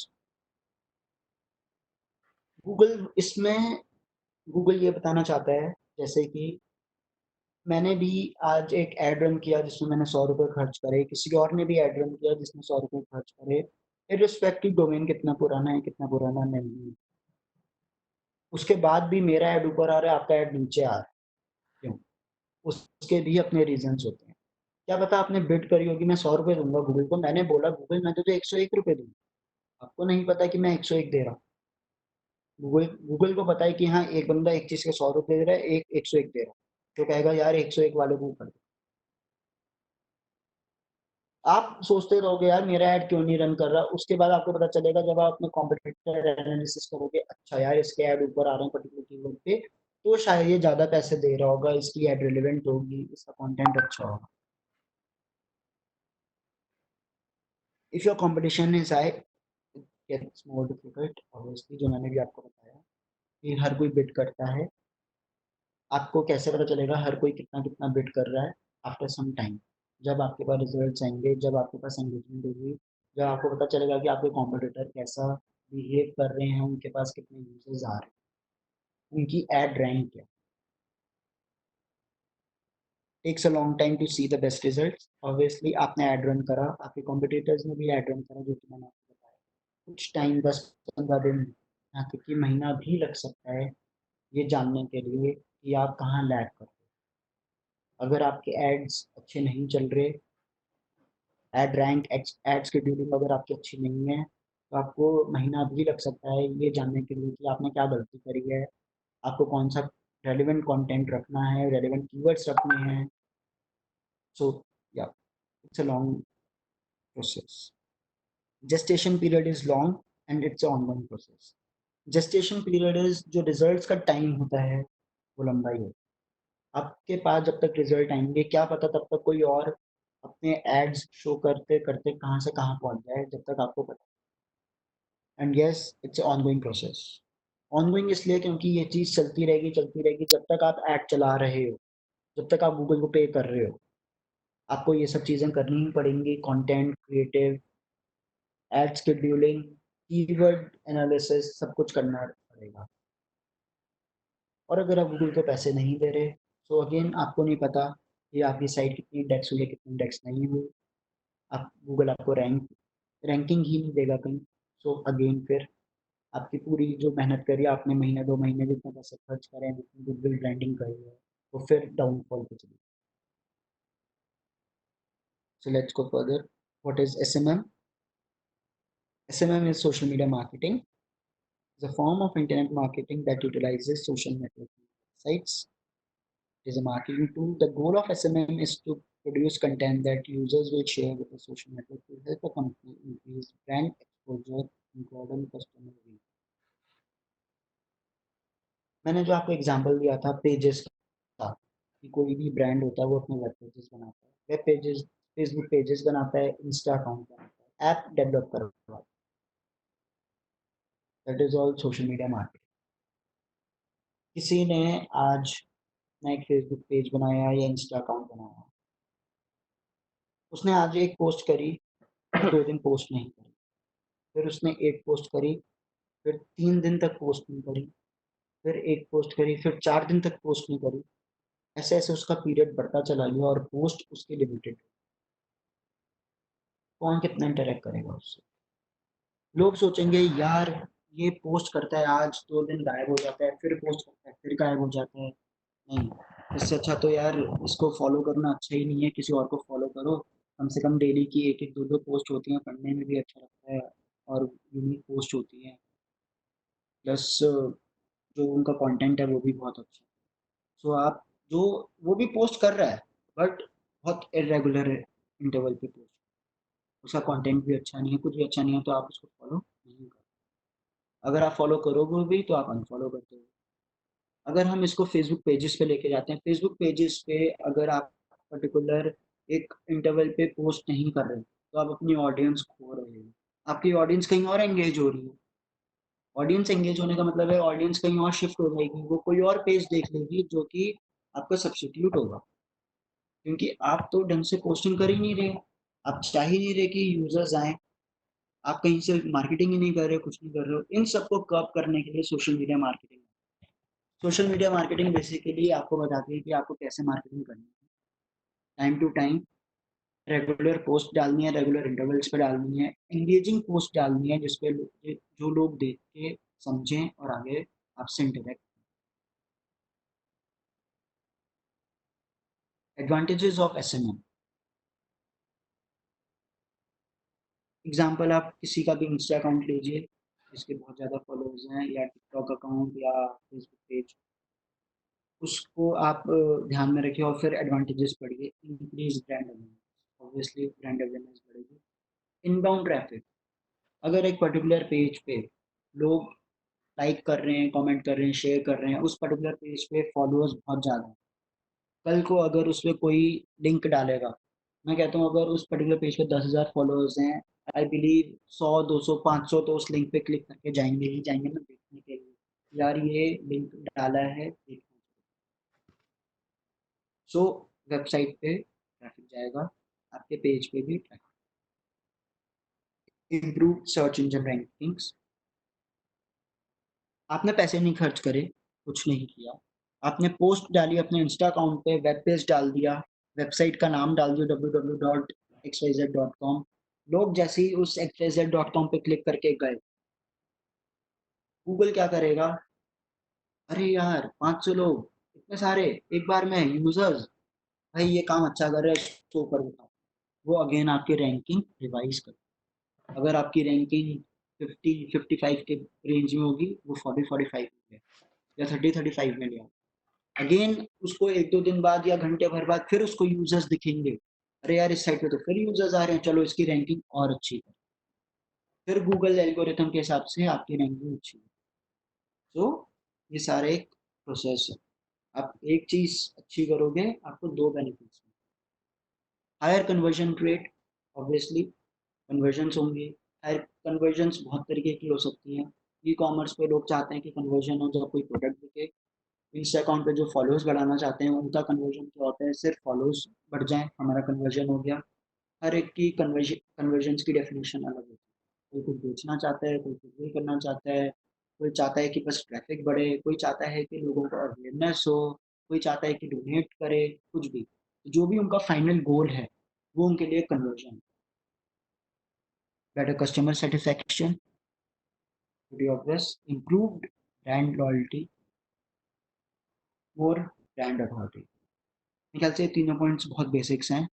Google इसमें, गूगल ये बताना चाहता है, जैसे कि मैंने भी आज एक एड रन किया जिसमें मैंने 100 रुपये खर्च करे, किसी और ने भी एड रन किया जिसने 100 रुपये खर्च करे, इररिस्पेक्टिव डोमेन कितना पुराना है कितना पुराना नहीं है, उसके बाद भी मेरा ऐड ऊपर आ रहा है, आपका ऐड नीचे आ रहा है, क्यों? उसके भी अपने रीजंस होते हैं। क्या पता आपने बिड करी होगी मैं 100 रुपये दूंगा गूगल को, मैंने बोला गूगल मैं तो 101 रुपये दूंगा, आपको नहीं पता कि मैं 101 दे रहा हूँ। गूगल गूगल को पता है कि हाँ एक बंदा एक चीज़ के 100 रुपये दे रहा है, एक 101 दे रहा है, तो कहेगा यार 101 वाले को कर दो। आप सोचते रहोगे यार मेरा ऐड क्यों नहीं रन कर रहा, उसके बाद आपको पता चलेगा जब आप अपने कॉम्पिटिटर एनालिसिस करोगे, अच्छा यार इसके ऐड ऊपर आ रहे हैं पर्टिकुलर कीवर्ड पे, तो शायद ये ज़्यादा पैसे दे रहा होगा, इसकी ऐड रिलेवेंट होगी, इसका कंटेंट अच्छा होगा। If your competition is high, gets more difficult, obviously, जो मैंने भी आपको बताया कि हर कोई बिड करता है। आपको कैसे पता चलेगा हर कोई कितना कितना बिड कर रहा है? आफ्टर सम टाइम, जब आपके पास रिजल्ट्स आएंगे, जब आपके पास एंगेजमेंट होगी, जब आपको पता चलेगा कि आपके कॉम्पिटिटर कैसा बिहेव कर रहे हैं, उनके पास कितने यूजर्स आ रहे हैं, उनकी एड रैंक क्या। Takes a long time to see the best results, obviously आपने एड रन करा, आपके कॉम्पिटिटर्स ने भी एड रन करा, जो कि मैंने आपको बताया, कुछ टाइम 10-15 दिन, यहाँ तक कि महीना भी लग सकता है ये जानने के लिए कि आप कहाँ लैग कर रहे हो। अगर आपके एड्स अच्छे नहीं चल रहे, एड रैंक, एड शेड्यूलिंग अगर आपकी अच्छी नहीं है, तो आपको महीना भी लग सकता है ये जानने के लिए कि आपने क्या गलती करी है, आपको कौन सा रेलिवेंट कंटेंट रखना है, रेलिवेंट कीवर्ड्स रखने हैं। सो या, it's a long process. Gestation period is long and it's ongoing process. Gestation period is जो रिजल्ट्स का टाइम होता है, वो लंबा ही होता है। आपके पास जब तक रिजल्ट आएंगे, क्या पता तब तक कोई और अपने एड्स शो करते करते कहाँ से कहाँ पहुंच जाए, जब तक आपको पता। And yes, it's ongoing process. Ongoing इसलिए क्योंकि ये चीज़ चलती रहेगी जब तक आप ऐड चला रहे हो, जब तक आप गूगल को पे कर रहे हो, आपको ये सब चीज़ें करनी ही पड़ेंगी, content creative, ad scheduling, keyword analysis, सब कुछ करना पड़ेगा। और अगर आप गूगल को पैसे नहीं दे रहे, तो अगेन आपको नहीं पता कि आपकी साइट कितनी इंडेक्स हुई है, कितनी इंडेक्स नहीं हुई, आप गूगल आपको रैंकिंग ही नहीं देगा कहीं। सो अगेन फिर आपकी पूरी जो मेहनत करी आपने, महीने 2 महीने जितने पैसे खर्च करें, जितनी गुडविल ब्रांडिंग करी है, वो फिर डाउनफॉल पे चली। So let's go further. What is SMM? SMM is social media marketing, is a form of internet marketing that utilizes social networking sites. It is a marketing tool. The goal of SMM is to produce content that users will share with the social network to help a company increase brand exposure and broaden customer reach. मैंने जो आपको example दिया था pages का, कि कोई भी brand होता है वो अपने वेब पेजेस बनाता है, वेब पेजेस, फेसबुक पेजेस बनाता है, इंस्टा अकाउंट बनाता है, ऐप डेवलप करवाता है। That is all social media marketing. किसी ने आज ना एक फेसबुक पेज बनाया या इंस्टा अकाउंट बनाया, उसने आज एक पोस्ट करी, 2 दिन पोस्ट नहीं करी, फिर उसने एक पोस्ट करी, फिर 3 दिन तक पोस्ट नहीं करी, फिर एक पोस्ट करी, फिर 4 दिन तक पोस्ट नहीं करी। ऐसे ऐसे उसका पीरियड बढ़ता चला गया और पोस्ट उसकी लिमिटेड। कौन कितना इंटरेक्ट करेगा उससे? लोग सोचेंगे यार ये पोस्ट करता है, आज 2 दिन गायब हो जाता है, फिर पोस्ट करता है, फिर गायब हो जाता है। नहीं, इससे अच्छा तो यार इसको फॉलो करना अच्छा ही नहीं है, किसी और को फॉलो करो। कम से कम डेली की एक एक दो दो पोस्ट होती हैं, पढ़ने में भी अच्छा लगता है और यूनिक पोस्ट होती है, प्लस जो उनका कंटेंट है वो भी बहुत अच्छा है। सो आप जो वो भी पोस्ट कर रहा है बट बहुत इरेगुलर इंटरवल पे पोस्ट, उसका कंटेंट भी अच्छा नहीं है, कुछ भी अच्छा नहीं है, तो आप उसको फॉलो नहीं करो। अगर आप फॉलो करोगे भी तो आप अनफॉलो करते हो। अगर हम इसको फेसबुक पेजेस पे लेके जाते हैं, फेसबुक पेजेस पे अगर आप पर्टिकुलर एक इंटरवल पे पोस्ट नहीं कर रहे तो आप अपनी ऑडियंस खो रहे हो। आपकी ऑडियंस कहीं और एंगेज हो रही है। ऑडियंस एंगेज होने का मतलब है ऑडियंस कहीं और शिफ्ट हो जाएगी, वो कोई और पेज देख लेगी जो कि आपका सब्स्टिट्यूट होगा, क्योंकि आप तो ढंग से पोस्टिंग कर ही नहीं रहे, आप चाह ही नहीं रहे कि यूजर्स आए, आप कहीं से मार्केटिंग ही नहीं कर रहे हो, कुछ नहीं कर रहे हो। इन सबको कर्व करने के लिए social media marketing, social media marketing basically आपको बताती है कि आपको कैसे मार्केटिंग करनी है। Time to time regular post डालनी है, रेगुलर इंटरवल्स पे डालनी है, एंगेजिंग पोस्ट डालनी है जिसपे जो लोग देख के समझें और आगे आपसे interact. Advantages of SMM, example आप किसी का भी इंस्टा अकाउंट लीजिए जिसके बहुत ज़्यादा फॉलोअर्स हैं, या टिकटॉक अकाउंट या फेसबुक पेज, उसको आप ध्यान में रखिए और फिर एडवांटेजेस पढ़िए। Increase brand awareness, obviously brand awareness बढ़ेगी। इनबाउंड ट्रैफिक, अगर एक पर्टिकुलर पेज पे लोग लाइक कर रहे हैं, कमेंट कर रहे हैं, शेयर कर रहे हैं, उस पर्टिकुलर पेज पे फॉलोअर्स बहुत ज़्यादा हैं, कल को अगर उस पे कोई लिंक डालेगा, मैं कहता हूँ अगर उस पर्टिकुलर पेज पे 10,000 फॉलोअर्स हैं, आई बिलीव 100 200 500 तो उस लिंक पे क्लिक करके जाएंगे ही जाएंगे ना, देखने के लिए यार ये लिंक डाला है देखना। सो वेबसाइट पे ट्रैफिक जाएगा, आपके पेज पे भी traffic. Improve search engine rankings, आपने पैसे नहीं खर्च करे, कुछ नहीं किया, आपने पोस्ट डाली अपने इंस्टा अकाउंट पे, वेब पेज डाल दिया, वेबसाइट का नाम डाल दिया www.xyz.com, लोग जैसे ही उस xyz.com पे क्लिक करके गए, गूगल क्या करेगा, अरे यार 500 लोग, इतने सारे एक बार में यूजर्स, भाई ये काम अच्छा कर रहा है, इसको ऊपर दिखाओ। वो अगेन आपकी रैंकिंग रिवाइज कर, अगर आपकी रैंकिंग 50 55 के रेंज में होगी, वो 40 45 में या 30 35 में लिया, अगेन उसको 1 2 दिन बाद या घंटे भर बाद फिर उसको यूजर्स दिखेंगे, अरे यार इस साइट पे तो फिर यूजर्स आ रहे हैं, चलो इसकी रैंकिंग और अच्छी है, फिर गूगल एल्गोरिथम के हिसाब से आपकी रैंकिंग अच्छी है। तो ये सारे एक प्रोसेस है, आप एक चीज अच्छी करोगे आपको दो benefits, higher conversion rate, obviously conversions होंगे। हायर कन्वर्जन्स बहुत तरीके की हो सकती हैं, ई कॉमर्स पे लोग चाहते हैं कि कन्वर्जन हो जब कोई प्रोडक्ट बिके, इंस्टा अकाउंट पे जो फॉलोअर्स बढ़ाना चाहते हैं उनका कन्वर्जन क्या होता है, सिर्फ फॉलोअर्स बढ़ जाएं हमारा कन्वर्जन हो गया। हर एक की कन्वर्जन की डेफिनेशन अलग होती है, कोई कुछ बेचना चाहता है, कोई कुछ भी करना चाहता है, कोई चाहता है कि बस ट्रैफिक बढ़े, कोई चाहता है कि लोगों को अवेयरनेस हो, कोई चाहता है कि डोनेट करे, कुछ भी, जो भी उनका फाइनल गोल है वो उनके लिए conversion. Better customer satisfaction, improved brand loyalty, more brand authority. मेरे ख्याल से तीनों पॉइंट्स बहुत बेसिक्स हैं।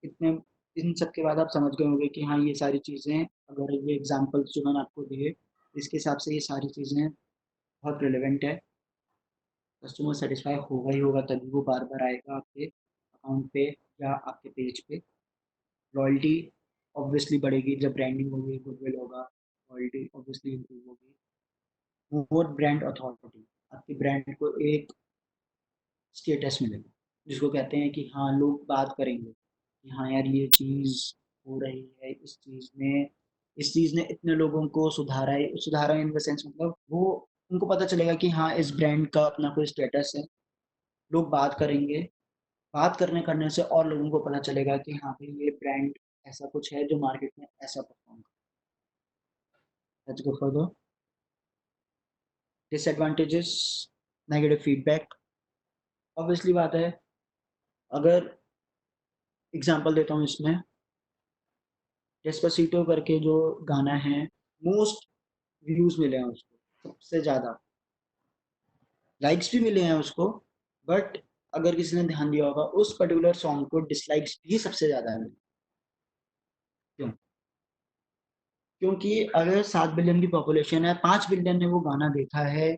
इतने इन सब के बाद आप समझ गए होंगे कि हाँ ये सारी चीज़ें, अगर ये एग्जांपल्स जो मैंने आपको दिए इसके हिसाब से ये सारी चीज़ें बहुत रिलेवेंट है। कस्टमर सेटिस्फाई होगा ही होगा तभी वो बार बार आएगा आपके अकाउंट पे या आपके पेज पे। लॉयल्टी ऑब्वियसली बढ़ेगी जब ब्रांडिंग होगी, गुडविल होगा, लॉयल्टी ऑब्वियसली इंप्रूव होगी। मोर ब्रांड अथॉरिटी, आपके ब्रांड को एक स्टेटस मिलेगा जिसको कहते हैं कि हाँ लोग बात करेंगे कि हाँ यार ये चीज़ हो रही है, इस चीज़ ने इतने लोगों को सुधारा इन द सेंस मतलब वो उनको पता चलेगा कि हाँ इस ब्रांड का अपना कोई स्टेटस है, लोग बात करेंगे, बात करने से और लोगों को पता चलेगा कि हाँ भाई ये ब्रांड ऐसा कुछ है जो मार्केट में ऐसा परफॉर्म कर। Let's go further. Disadvantages, negative feedback. Obviously बात है, अगर एग्जांपल देता हूँ इसमें, डेस्पासीटो करके जो गाना है, मोस्ट व्यूज मिले हैं उसको सबसे ज्यादा, लाइक्स भी मिले हैं उसको, बट अगर किसी ने ध्यान दिया होगा उस पर्टिकुलर सॉन्ग को डिसलाइक्स भी सबसे ज्यादा मिले। क्यों? क्योंकि अगर 7 बिलियन की पॉपुलेशन है, 5 बिलियन ने वो गाना देखा है,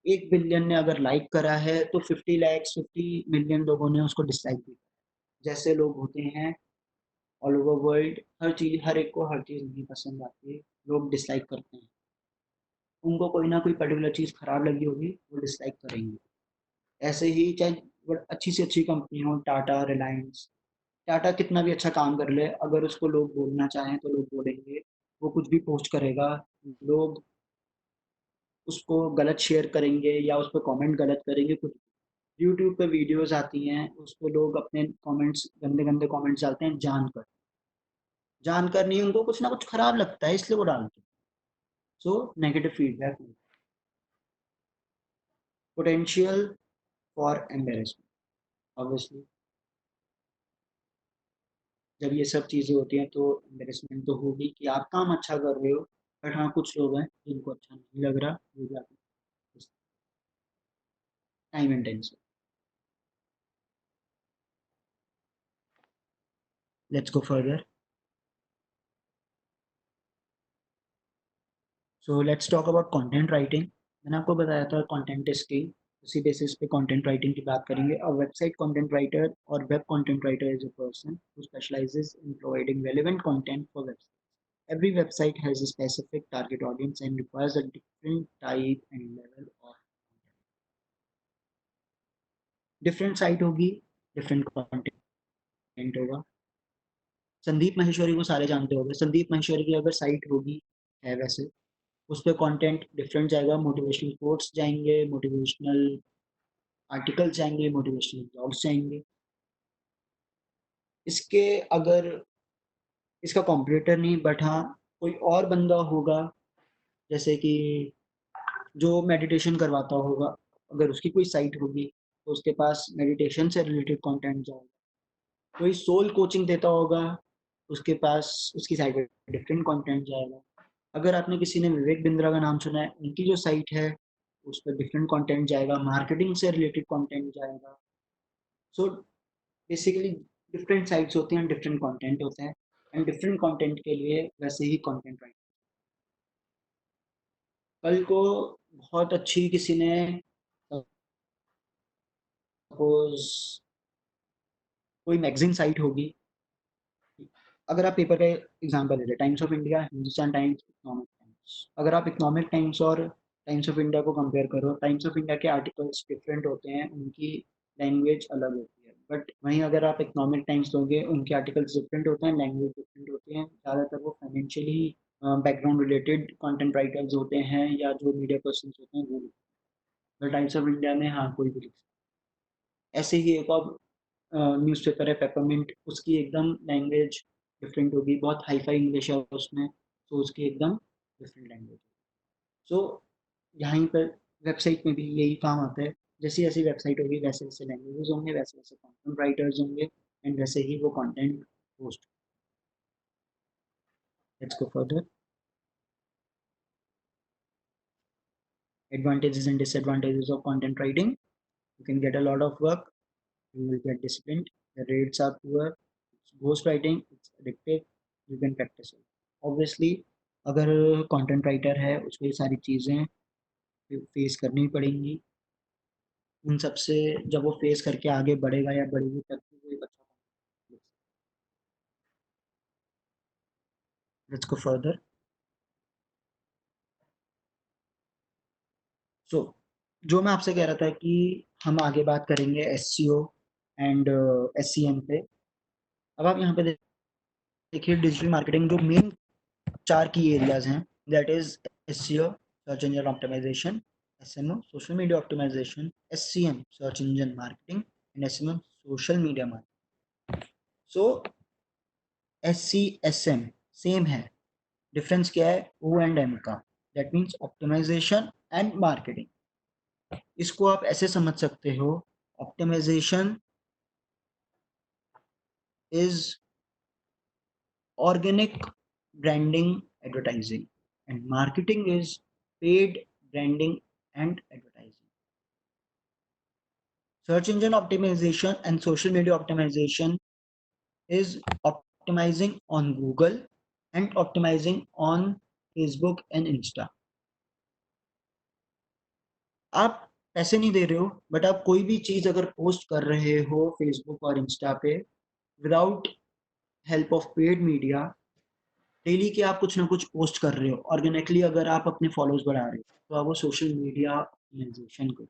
1 बिलियन ने अगर लाइक करा है, तो 50 मिलियन लोगों ने उसको डिसलाइक भी करा। जैसे लोग होते हैं ऑल ओवर वर्ल्ड, हर एक को हर चीज नहीं पसंद आती है, लोग डिसलाइक करते हैं, उनको कोई ना कोई पर्टिकुलर चीज खराब लगी होगी, वो डिसलाइक करेंगे। ऐसे ही चाहे अच्छी से अच्छी कंपनी हो, टाटा, रिलायंस, टाटा कितना भी अच्छा काम कर ले, अगर उसको लोग बोलना चाहें तो लोग बोलेंगे, वो कुछ भी पोस्ट करेगा, लोग उसको गलत शेयर करेंगे या उस पर कमेंट गलत करेंगे कुछ। यूट्यूब पे वीडियोस आती हैं, उस पर लोग अपने कमेंट्स, गंदे गंदे कमेंट्स डालते हैं, जानकर नहीं, उनको कुछ ना कुछ खराब लगता है इसलिए वो डालते हैं। So negative feedback, potential for embarrassment. Obviously जब ये सब चीज़ें होती हैं तो एम्बेरसमेंट तो होगी कि आप काम अच्छा कर रहे हो, बट हाँ कुछ लोग हैं जिनको अच्छा नहीं लग रहा, वो भी आपको time and tension. Let's go further. So let's talk about content writing. मैंने आपको बताया था कंटेंट इज किंग, उसी बेसिस पे कंटेंट राइटिंग की बात करेंगे। अ वेबसाइट कंटेंट राइटर और web content writer is a person who specialises in providing relevant content for website. Every website has a specific target audience and requires a different type and level of different site होगी, different content होगा। संदीप माहेश्वरी को सारे जानते होंगे, संदीप माहेश्वरी की अगर site होगी, है वैसे, उस पर कंटेंट डिफरेंट जाएगा, मोटिवेशनल कोट्स जाएंगे, मोटिवेशनल आर्टिकल्स जाएंगे, मोटिवेशनल ब्लॉग्स जाएंगे। इसके अगर इसका कॉम्पिटिटर नहीं, बट हाँ कोई और बंदा होगा, जैसे कि जो मेडिटेशन करवाता होगा, अगर उसकी कोई साइट होगी तो उसके पास मेडिटेशन से रिलेटेड कंटेंट जाएगा। कोई सोल कोचिंग देता होगा, उसके पास उसकी साइट पे डिफरेंट कंटेंट जाएगा। अगर आपने किसी ने विवेक बिंद्रा का नाम सुना है, उनकी जो साइट है उस पर डिफरेंट कंटेंट जाएगा, मार्केटिंग से रिलेटेड कंटेंट जाएगा। सो बेसिकली डिफरेंट साइट्स होती हैं, डिफरेंट कंटेंट होते हैं, एंड डिफरेंट कंटेंट के लिए वैसे ही कंटेंट राइट। कल को बहुत अच्छी किसी ने, सपोज कोई मैगजीन साइट होगी, अगर आप पेपर का एग्जांपल ले लें, times of India, Hindustan times, economic times, अगर आप इकोनॉमिक टाइम्स और टाइम्स ऑफ इंडिया को कंपेयर करो, टाइम्स ऑफ इंडिया के आर्टिकल्स डिफरेंट होते हैं, उनकी लैंग्वेज अलग होती है, बट वहीं अगर आप इकोनॉमिक टाइम्स लोगे, उनके आर्टिकल्स डिफरेंट होते हैं, लैंग्वेज डिफरेंट होती है, ज़्यादातर वो financially background related content writers होते हैं या जो मीडिया पर्सन होते हैं वो। टाइम्स ऑफ इंडिया में हाँ कोई भी लिख सकता है। ऐसे ही एक और न्यूज़पेपर है पेपरमिंट, उसकी एकदम लैंग्वेज डिफरेंट होगी, बहुत हाई फाई इंग्लिश है उसमें, तो उसकी एकदम डिफरेंट लैंग्वेज। सो यहाँ पर वेबसाइट में भी यही काम आता है, जैसी जैसी वेबसाइट होगी वैसे वैसे लैंग्वेजेस होंगे, वैसे वैसे कंटेंट राइटर्स होंगे, एंड वैसे ही वो content post. Let's go further. Advantages and disadvantages of content writing. You can get a lot of work, you will get disciplined, the rates are poor, it's ghostwriting, it's addictive, you can practice it. Obviously अगर content writer है उसको ये सारी चीज़ें face करनी पड़ेंगी, उन सब से जब वो फेस करके आगे बढ़ेगा या बढ़ेगी तब वो एक अच्छा। Let's go further. सो जो मैं आपसे कह रहा था कि हम आगे बात करेंगे एससीओ एंड एससीएम पे। अब आप यहाँ पे देखिए डिजिटल मार्केटिंग जो मेन 4 की एरियाज हैं, that is SEO search engine optimisation, SMO social media optimisation, SCM search engine marketing and SMO social media marketing. So SC SM same है, डिफरेंस क्या है ओ एंड एम का, that means optimisation and marketing. इसको आप ऐसे समझ सकते हो, optimisation is organic branding advertising and marketing is paid branding and advertising. Search engine optimization and social media optimization is optimizing on Google and optimizing on Facebook and Insta. आप पैसे नहीं दे रहे हो, बट आप कोई भी चीज अगर पोस्ट कर रहे हो फेसबुक और इंस्टा पे without help of paid media, daily के आप कुछ ना कुछ पोस्ट कर रहे हो ऑर्गेनिकली, अगर आप अपने फॉलोअर्स बढ़ा रहे हो तो आप वो सोशल मीडिया ऑप्टिमाइजेशन करो।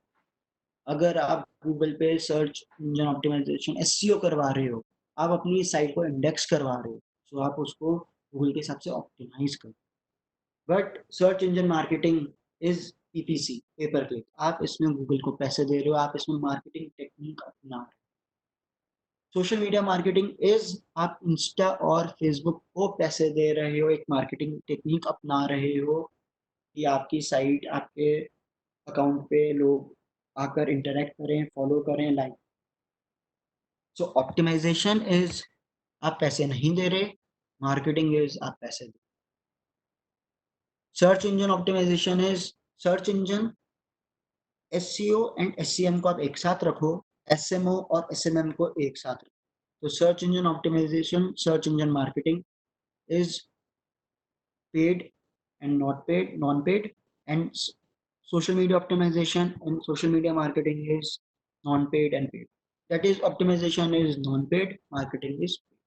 अगर आप गूगल पे सर्च इंजन ऑप्टिमाइजेशन एसईओ करवा रहे हो, आप अपनी साइट को इंडेक्स करवा रहे हो, तो आप उसको गूगल के हिसाब से ऑप्टिमाइज करो। But search engine marketing is PPC, paper click, आप इसमें गूगल को पैसे दे रहे हो, आप इसमें मार्केटिंग टेक्निक अपना रहे हो। सोशल मीडिया मार्केटिंग इज आप इंस्टा और फेसबुक को पैसे दे रहे हो, एक मार्केटिंग टेक्निक अपना रहे हो कि आपकी साइट, आपके अकाउंट पे लोग आकर इंटरेक्ट करें, फॉलो करें, लाइक। सो ऑप्टिमाइजेशन इज आप पैसे नहीं दे रहे, मार्केटिंग इज आप पैसे दे। Search engine optimization is search engine SEO and SEM को आप एक साथ रखो, एसएमओ और एसएमएम को एक साथ रखो। तो search engine optimisation, search engine marketing is paid and not paid, non-paid, and social media optimization and social media marketing is non-paid and paid. That is, optimization is non-paid, marketing is paid.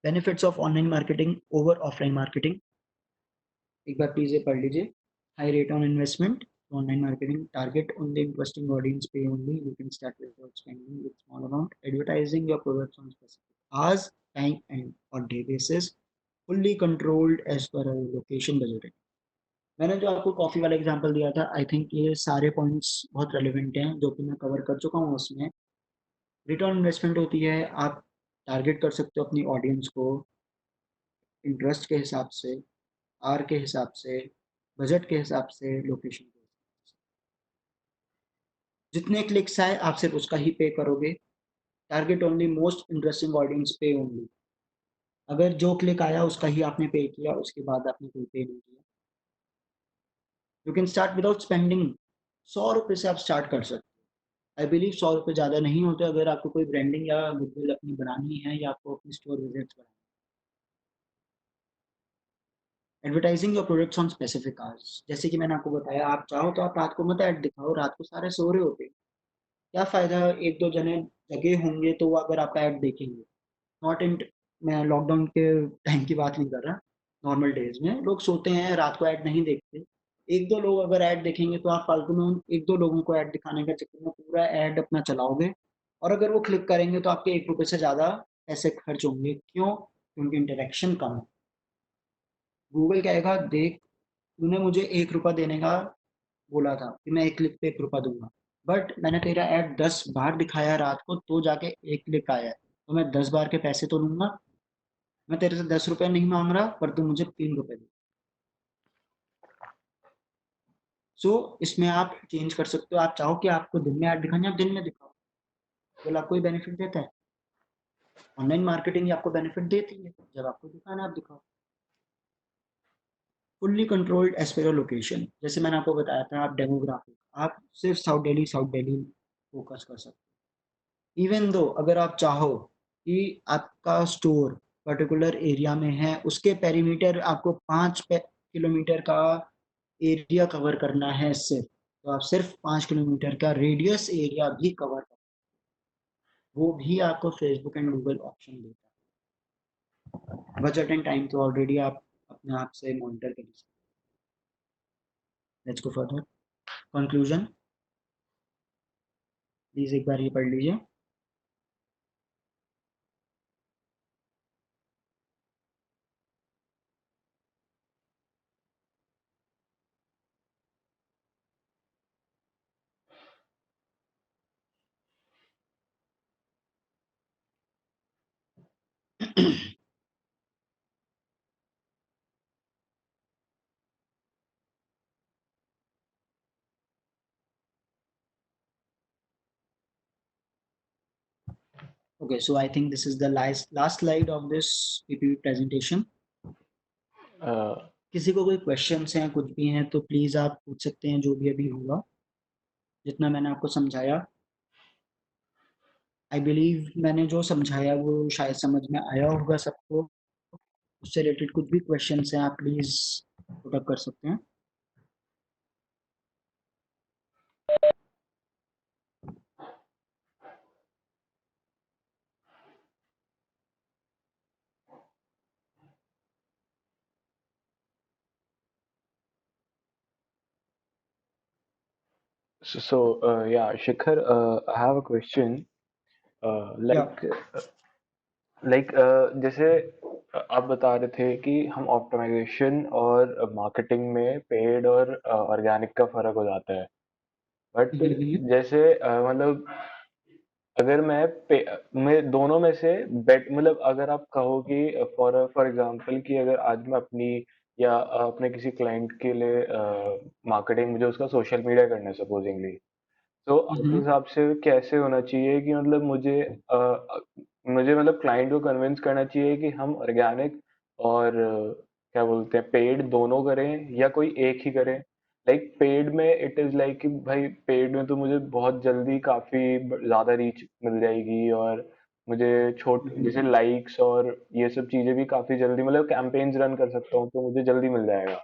Benefits of online marketing over offline marketing. एक बार please ये पढ़ लीजिए. High rate on investment. Online marketing target only interesting audience, pay only. You can start without spending with small amount. Advertising your products on specific hours, time, and on day basis. Fully controlled as per a location budgeting. मैंने जो आपको coffee वाला example दिया था, I think ये सारे points बहुत relevant हैं जो कि मैं कवर कर चुका हूँ उसमें। रिटर्न इन्वेस्टमेंट होती है, आप टारगेट कर सकते हो अपनी ऑडियंस को इंटरेस्ट के हिसाब से, आर के हिसाब से, बजट के हिसाब से, लोकेशन के हिसाब से। जितने क्लिक्स आए आप सिर्फ उसका ही पे करोगे। Target only most interesting audience, पे ओनली। अगर जो क्लिक आया उसका ही आपने पे किया, उसके बाद आपने कोई पे नहीं किया। You can start without spending. 100 रुपये से आप स्टार्ट कर सकते हो। आई बिलीव 100 रुपये ज़्यादा नहीं होते अगर आपको कोई ब्रांडिंग या गुडविल अपनी बनानी है या आपको अपनी स्टोर विजिट्स बनानी है। Advertising your products on specific hours, जैसे कि मैंने आपको बताया, आप चाहो तो आप रात को मत ऐड दिखाओ, रात को सारे सो रहे होते, क्या फ़ायदा, एक दो जने जगे होंगे तो वो अगर आपका ऐड देखेंगे। नॉट इन, मैं लॉकडाउन के टाइम की बात नहीं कर रहा, नॉर्मल डेज में लोग सोते हैं, रात को ऐड नहीं देखते। एक दो लोग अगर ऐड देखेंगे तो आप फालतू में उन एक दो लोगों को ऐड दिखाने के चक्कर में पूरा ऐड अपना चलाओगे, और अगर वो क्लिक करेंगे तो आपके 1 रुपये से ज़्यादा पैसे खर्च होंगे। क्यों? क्योंकि इंटरेक्शन कम है। गूगल कहेगा देख, तूने मुझे 1 रुपया देने का बोला था कि मैं एक क्लिक पे 1 रुपया दूंगा, बट मैंने तेरा ऐड 10 बार दिखाया रात को तो जाके एक क्लिक आया है, तो मैं 10 बार के पैसे तो लूंगा। मैं तेरे से 10 रुपए नहीं मांग रहा, पर तू मुझे 3 रुपए दे। सो इसमें आप चेंज कर सकते हो, आप चाहो कि आपको दिन में ऐड दिखानी है, आप दिन में दिखाओ। तो आपको बेनिफिट देता है। ऑनलाइन मार्केटिंग आपको बेनिफिट देती है, जब आपको दिखाना है आप दिखाओ। Fully controlled as per location, जैसे मैंने आपको बताया था, आप डेमोग्राफिक, आप सिर्फ साउथ दिल्ली फोकस कर सकते हो। इवन दो अगर आप चाहो कि आपका स्टोर पर्टिकुलर एरिया में है, उसके पेरीमीटर आपको 5 किलोमीटर का एरिया कवर करना है सिर्फ, तो आप सिर्फ 5 किलोमीटर का रेडियस एरिया भी कवर कर, वो भी आपको फेसबुक एंड गूगल ऑप्शन देता है। बजट एंड टाइम तो ऑलरेडी आप अपने आप से मॉनिटर कर सकते। Let's go further. Conclusion, please एक बार ये पढ़ लीजिए। Okay, so I think this is the last slide of this PPT presentation. किसी को कोई क्वेश्चंस हैं, कुछ भी हैं, तो प्लीज आप पूछ सकते हैं, जो भी अभी होगा, जितना मैंने आपको समझाया। आई बिलीव मैंने जो समझाया वो शायद समझ में आया होगा सबको। उससे रिलेटेड कुछ भी क्वेश्चंस हैं, आप प्लीज पुट अप कर सकते हैं। So, yeah, Shikhar, I have a question. या जैसे आप बता रहे थे कि हम ऑप्टिमाइजेशन और मार्केटिंग में पेड और ऑर्गेनिक का फर्क हो जाता है। बट जैसे मतलब अगर मैं दोनों में से बेट मतलब अगर आप कहो कि फॉर एग्जांपल कि अगर आज मैं अपनी या अपने किसी क्लाइंट के लिए मार्केटिंग मुझे उसका सोशल मीडिया करना है सपोजिंगली, तो आपके हिसाब से कैसे होना चाहिए कि मतलब मुझे मतलब क्लाइंट को कन्विंस करना चाहिए कि हम ऑर्गेनिक और क्या बोलते हैं पेड दोनों करें या कोई एक ही करें। लाइक पेड में इट इज लाइक कि भाई पेड में तो मुझे बहुत जल्दी काफी ज्यादा रीच मिल जाएगी और मुझे छोट जैसे लाइक्स और ये सब चीजें भी काफी जल्दी मतलब कैंपेन्स रन कर सकता हूँ तो मुझे जल्दी मिल जाएगा।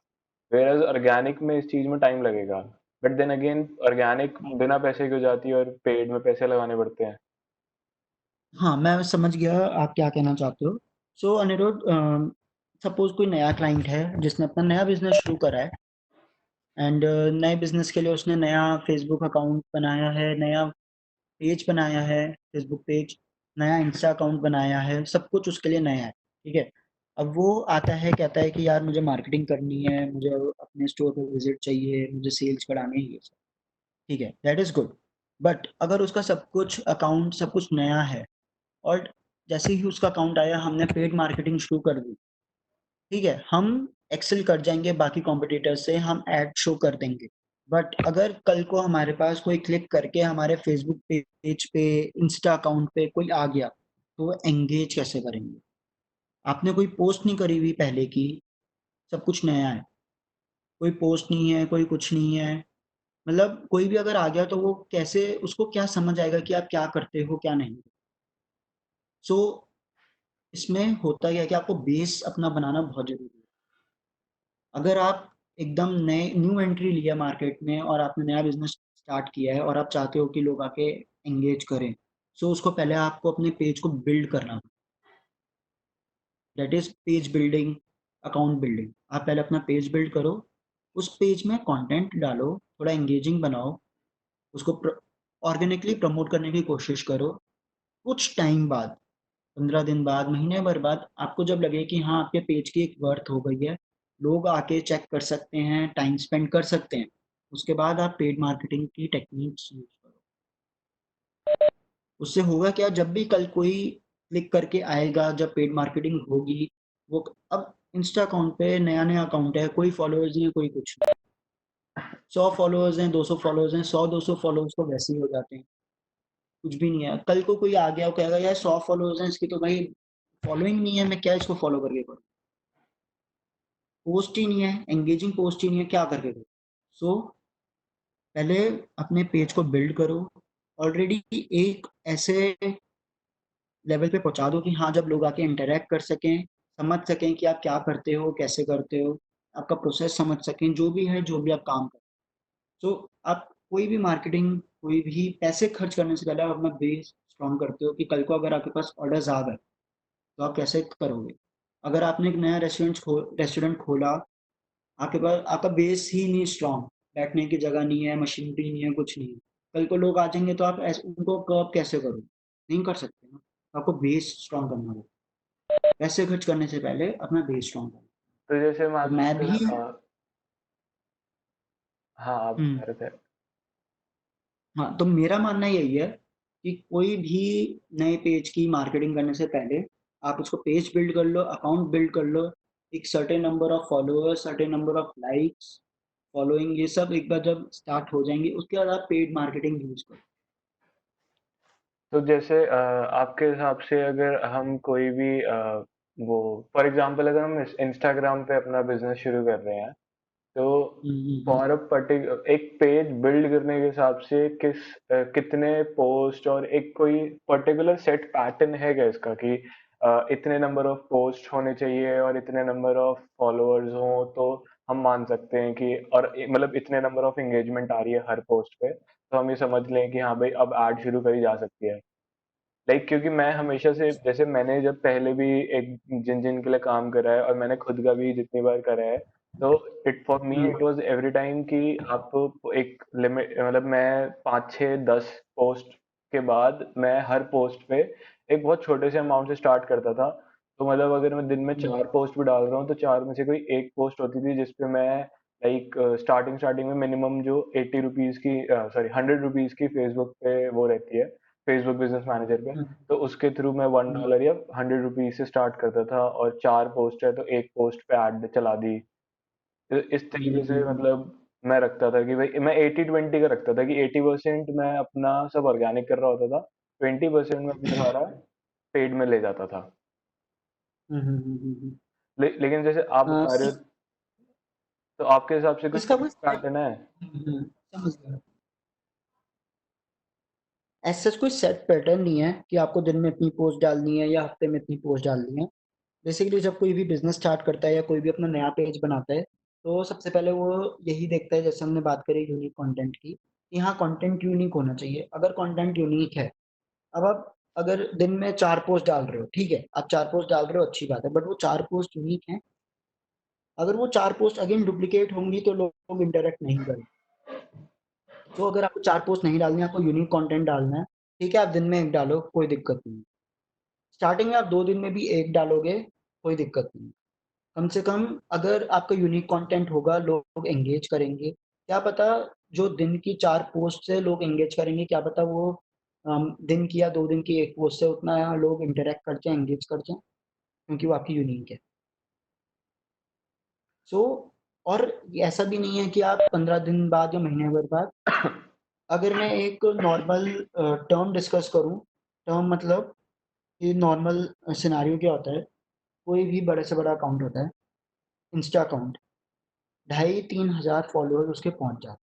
वेयर ऑर्गेनिक में इस चीज में टाइम लगेगा। बट देन अगेन ऑर्गेनिक बिना पैसे की हो जाती है और पेड में पैसे लगाने पड़ते हैं। हाँ, मैं समझ गया आप क्या कहना चाहते हो। सो अनिरुद्ध, सपोज कोई नया क्लाइंट है जिसने अपना नया बिजनेस शुरू करा है, एंड नए बिजनेस के लिए उसने नया फेसबुक अकाउंट बनाया है, नया पेज बनाया है, फेसबुक पेज, नया इंस्टा अकाउंट बनाया है, सब कुछ उसके लिए नया है। ठीक है। अब वो आता है, कहता है कि यार मुझे मार्केटिंग करनी है, मुझे अपने स्टोर पर विजिट चाहिए, मुझे सेल्स बढ़ानी है, ये सब। ठीक है, दैट इज गुड। बट अगर उसका सब कुछ अकाउंट, सब कुछ नया है, और जैसे ही उसका अकाउंट आया, हमने पेड मार्केटिंग शुरू कर दी, ठीक है, हम एक्सेल कर जाएंगे बाकी कॉम्पिटिटर से, हम एड शो कर देंगे। बट अगर कल को हमारे पास कोई क्लिक करके हमारे फेसबुक पेज पे, इंस्टा अकाउंट पे कोई आ गया, तो वो एंगेज कैसे करेंगे? आपने कोई पोस्ट नहीं करी हुई पहले की, सब कुछ नया है, कोई पोस्ट नहीं है, कोई कुछ नहीं है, मतलब कोई भी अगर आ गया तो वो कैसे, उसको क्या समझ आएगा कि आप क्या करते हो क्या नहीं? सो इसमें होता क्या है कि आपको बेस अपना बनाना बहुत जरूरी है। अगर आप एकदम नए न्यू एंट्री लिया मार्केट में और आपने नया बिजनेस स्टार्ट किया है और आप चाहते हो कि लोग आके एंगेज करें, सो उसको पहले आपको अपने पेज को बिल्ड करना, that is page building, account building. आप पहले अपना पेज बिल्ड करो, उस पेज में कंटेंट डालो, थोड़ा एंगेजिंग बनाओ, उसको ऑर्गेनिकली प्रमोट करने की कोशिश करो। कुछ टाइम बाद, 15 दिन बाद, महीने भर बाद, आपको जब लगे कि हाँ आपके पेज की एक वर्थ हो गई है, लोग आके चेक कर सकते हैं, टाइम स्पेंड कर सकते हैं, उसके बाद आप पेड मार्केटिंग की टेक्निक्स यूज करो। उससे होगा क्या, जब भी कल कोई क्लिक करके आएगा, जब पेड मार्केटिंग होगी, वो अब इंस्टा अकाउंट पे नया नया अकाउंट है, कोई फॉलोअर्स नहीं है, कोई कुछ नहीं, 100 फॉलोअर्स हैं, 200 फॉलोअर्स हैं, 100-200 फॉलोअर्स तो वैसे ही हो जाते हैं, कुछ भी नहीं है। कल को कोई आ गया, वो कहेगा यार 100 फॉलोअर्स हैं इसकी, तो भाई फॉलोइंग नहीं है, मैं क्या इसको फॉलो करके करूँ? पोस्ट ही नहीं है, एंगेजिंग पोस्ट ही नहीं है, क्या करके करूँ? सो पहले अपने पेज को बिल्ड करो, ऑलरेडी एक ऐसे लेवल पे पहुंचा दो कि हाँ जब लोग आके इंटरेक्ट कर सकें, समझ सकें कि आप क्या करते हो, कैसे करते हो, आपका प्रोसेस समझ सकें, जो भी है, जो भी आप काम करते हो। सो आप कोई भी मार्केटिंग, कोई भी पैसे खर्च करने से पहले आप अपना बेस स्ट्रॉन्ग करते हो कि कल को अगर आपके पास ऑर्डर्स आ गए तो आप कैसे करोगे? अगर आपने एक नया रेस्टोरेंट खोला, आपके पास आपका बेस ही नहीं स्ट्रॉन्ग, बैठने की जगह नहीं है, मशीनरी नहीं है, कुछ नहीं है, कल को लोग आ जाएंगे तो आप उनको कर्व कैसे करोगे? नहीं कर सकते ना। आपको बेस स्ट्रॉन्ग करना होगा, पैसे खर्च करने से पहले अपना बेस स्ट्रॉन्ग करना। तो जैसे तो मान लो मैं भी हाँ आप हम्म बता रहे थे। हाँ, तो मेरा मानना यही है कि कोई भी नए पेज की मार्केटिंग करने से पहले आप उसको पेज बिल्ड कर लो, अकाउंट बिल्ड कर लो, एक certain number of followers, certain number of likes, following, ये सब एक बार जब स्टार्ट हो जाएंगे उसके बाद आप पेड मार्केटिंग यूज करो। तो जैसे आपके हिसाब से अगर हम कोई भी वो फॉर एग्जांपल अगर हम इंस्टाग्राम पे अपना बिजनेस शुरू कर रहे हैं, तो हम्म। फॉर अ पर्टिकुलर एक पेज बिल्ड करने के हिसाब से कितने पोस्ट और एक कोई पर्टिकुलर सेट पैटर्न है क्या इसका कि इतने नंबर ऑफ पोस्ट होने चाहिए और इतने नंबर ऑफ फॉलोअर्स हो तो हम मान सकते हैं कि और मतलब इतने नंबर ऑफ एंगेजमेंट आ रही है हर पोस्ट पे तो हम ये समझ लें कि हाँ भाई अब ऐड शुरू करी जा सकती है। क्योंकि मैं हमेशा से जैसे मैंने जब पहले भी एक जिन जिन के लिए काम करा है और मैंने खुद का भी जितनी बार करा है, तो it for me hmm it was every time कि आप एक लिमिट मतलब मैं 5 6 10 पोस्ट के बाद मैं हर पोस्ट पे एक बहुत छोटे से अमाउंट से स्टार्ट करता था। तो मतलब अगर मैं दिन में हम्म 4 पोस्ट भी डाल रहा हूँ तो चार में से कोई एक पोस्ट होती थी जिसपे मैं स्टार्टिंग स्टार्टिंग में मिनिमम जो 80 रुपीज की सॉरी 100 रुपीज की फेसबुक पे वो रहती है, फेसबुक बिजनेस मैनेजर पे। हम्म तो उसके थ्रू मैं वन हम्म डॉलर या 100 रुपीज से स्टार्ट करता था और 4 पोस्ट है तो एक पोस्ट पे ऐड चला दी। तो इस तरीके से हम्म। मतलब मैं रखता था कि भाई मैं 80-20 का रखता था कि 80% मैं अपना सब ऑर्गेनिक कर रहा होता था, 20% में अपना सारा पेड में ले जाता था। हम्म। लेकिन जैसे आप बता रहे हो इस, तो आपके हिसाब से कोई इसका कोई फिक्स पैटर्न है? समझ गया। ऐसा कोई सेट पैटर्न नहीं है कि आपको दिन में इतनी पोस्ट डालनी है या हफ्ते में इतनी पोस्ट डालनी है। बेसिकली जब कोई भी बिजनेस स्टार्ट करता है या कोई भी अपना नया पेज बनाता है, तो सबसे पहले वो यही देखता है, जैसे हमने बात करी यूनिक कंटेंट की, कि हाँ कंटेंट यूनिक होना चाहिए। अगर कंटेंट यूनिक है, अब आप अगर दिन में 4 पोस्ट डाल रहे हो, ठीक है, आप 4 पोस्ट डाल रहे हो, अच्छी बात है, बट वो 4 पोस्ट यूनिक है। अगर वो 4 पोस्ट अगेन डुप्लीकेट होंगी तो लोग इंटरेक्ट नहीं करेंगे। तो अगर आपको 4 पोस्ट नहीं डालनी है, आपको यूनिक कंटेंट डालना है, ठीक है, आप दिन में एक डालो, कोई दिक्कत नहीं। स्टार्टिंग में आप 2 दिन में भी एक डालोगे, कोई दिक्कत नहीं। कम से कम अगर आपका यूनिक कंटेंट होगा, लोग एंगेज करेंगे। क्या पता जो दिन की 4 पोस्ट से लोग एंगेज करेंगे, क्या पता वो दिन की या 2 दिन की एक पोस्ट से उतना लोग इंटरेक्ट कर जाए, एंगेज कर जाए, क्योंकि वो आपकी यूनिक है। सो और ये ऐसा भी नहीं है कि आप 15 दिन बाद या महीने भर बाद, अगर मैं एक नॉर्मल टर्म डिस्कस करूं, टर्म मतलब कि नॉर्मल सिनारियो क्या होता है, कोई भी बड़े से बड़ा अकाउंट होता है, इंस्टा अकाउंट, 2,500-3,000 फॉलोअर उसके पहुंच जाते हैं।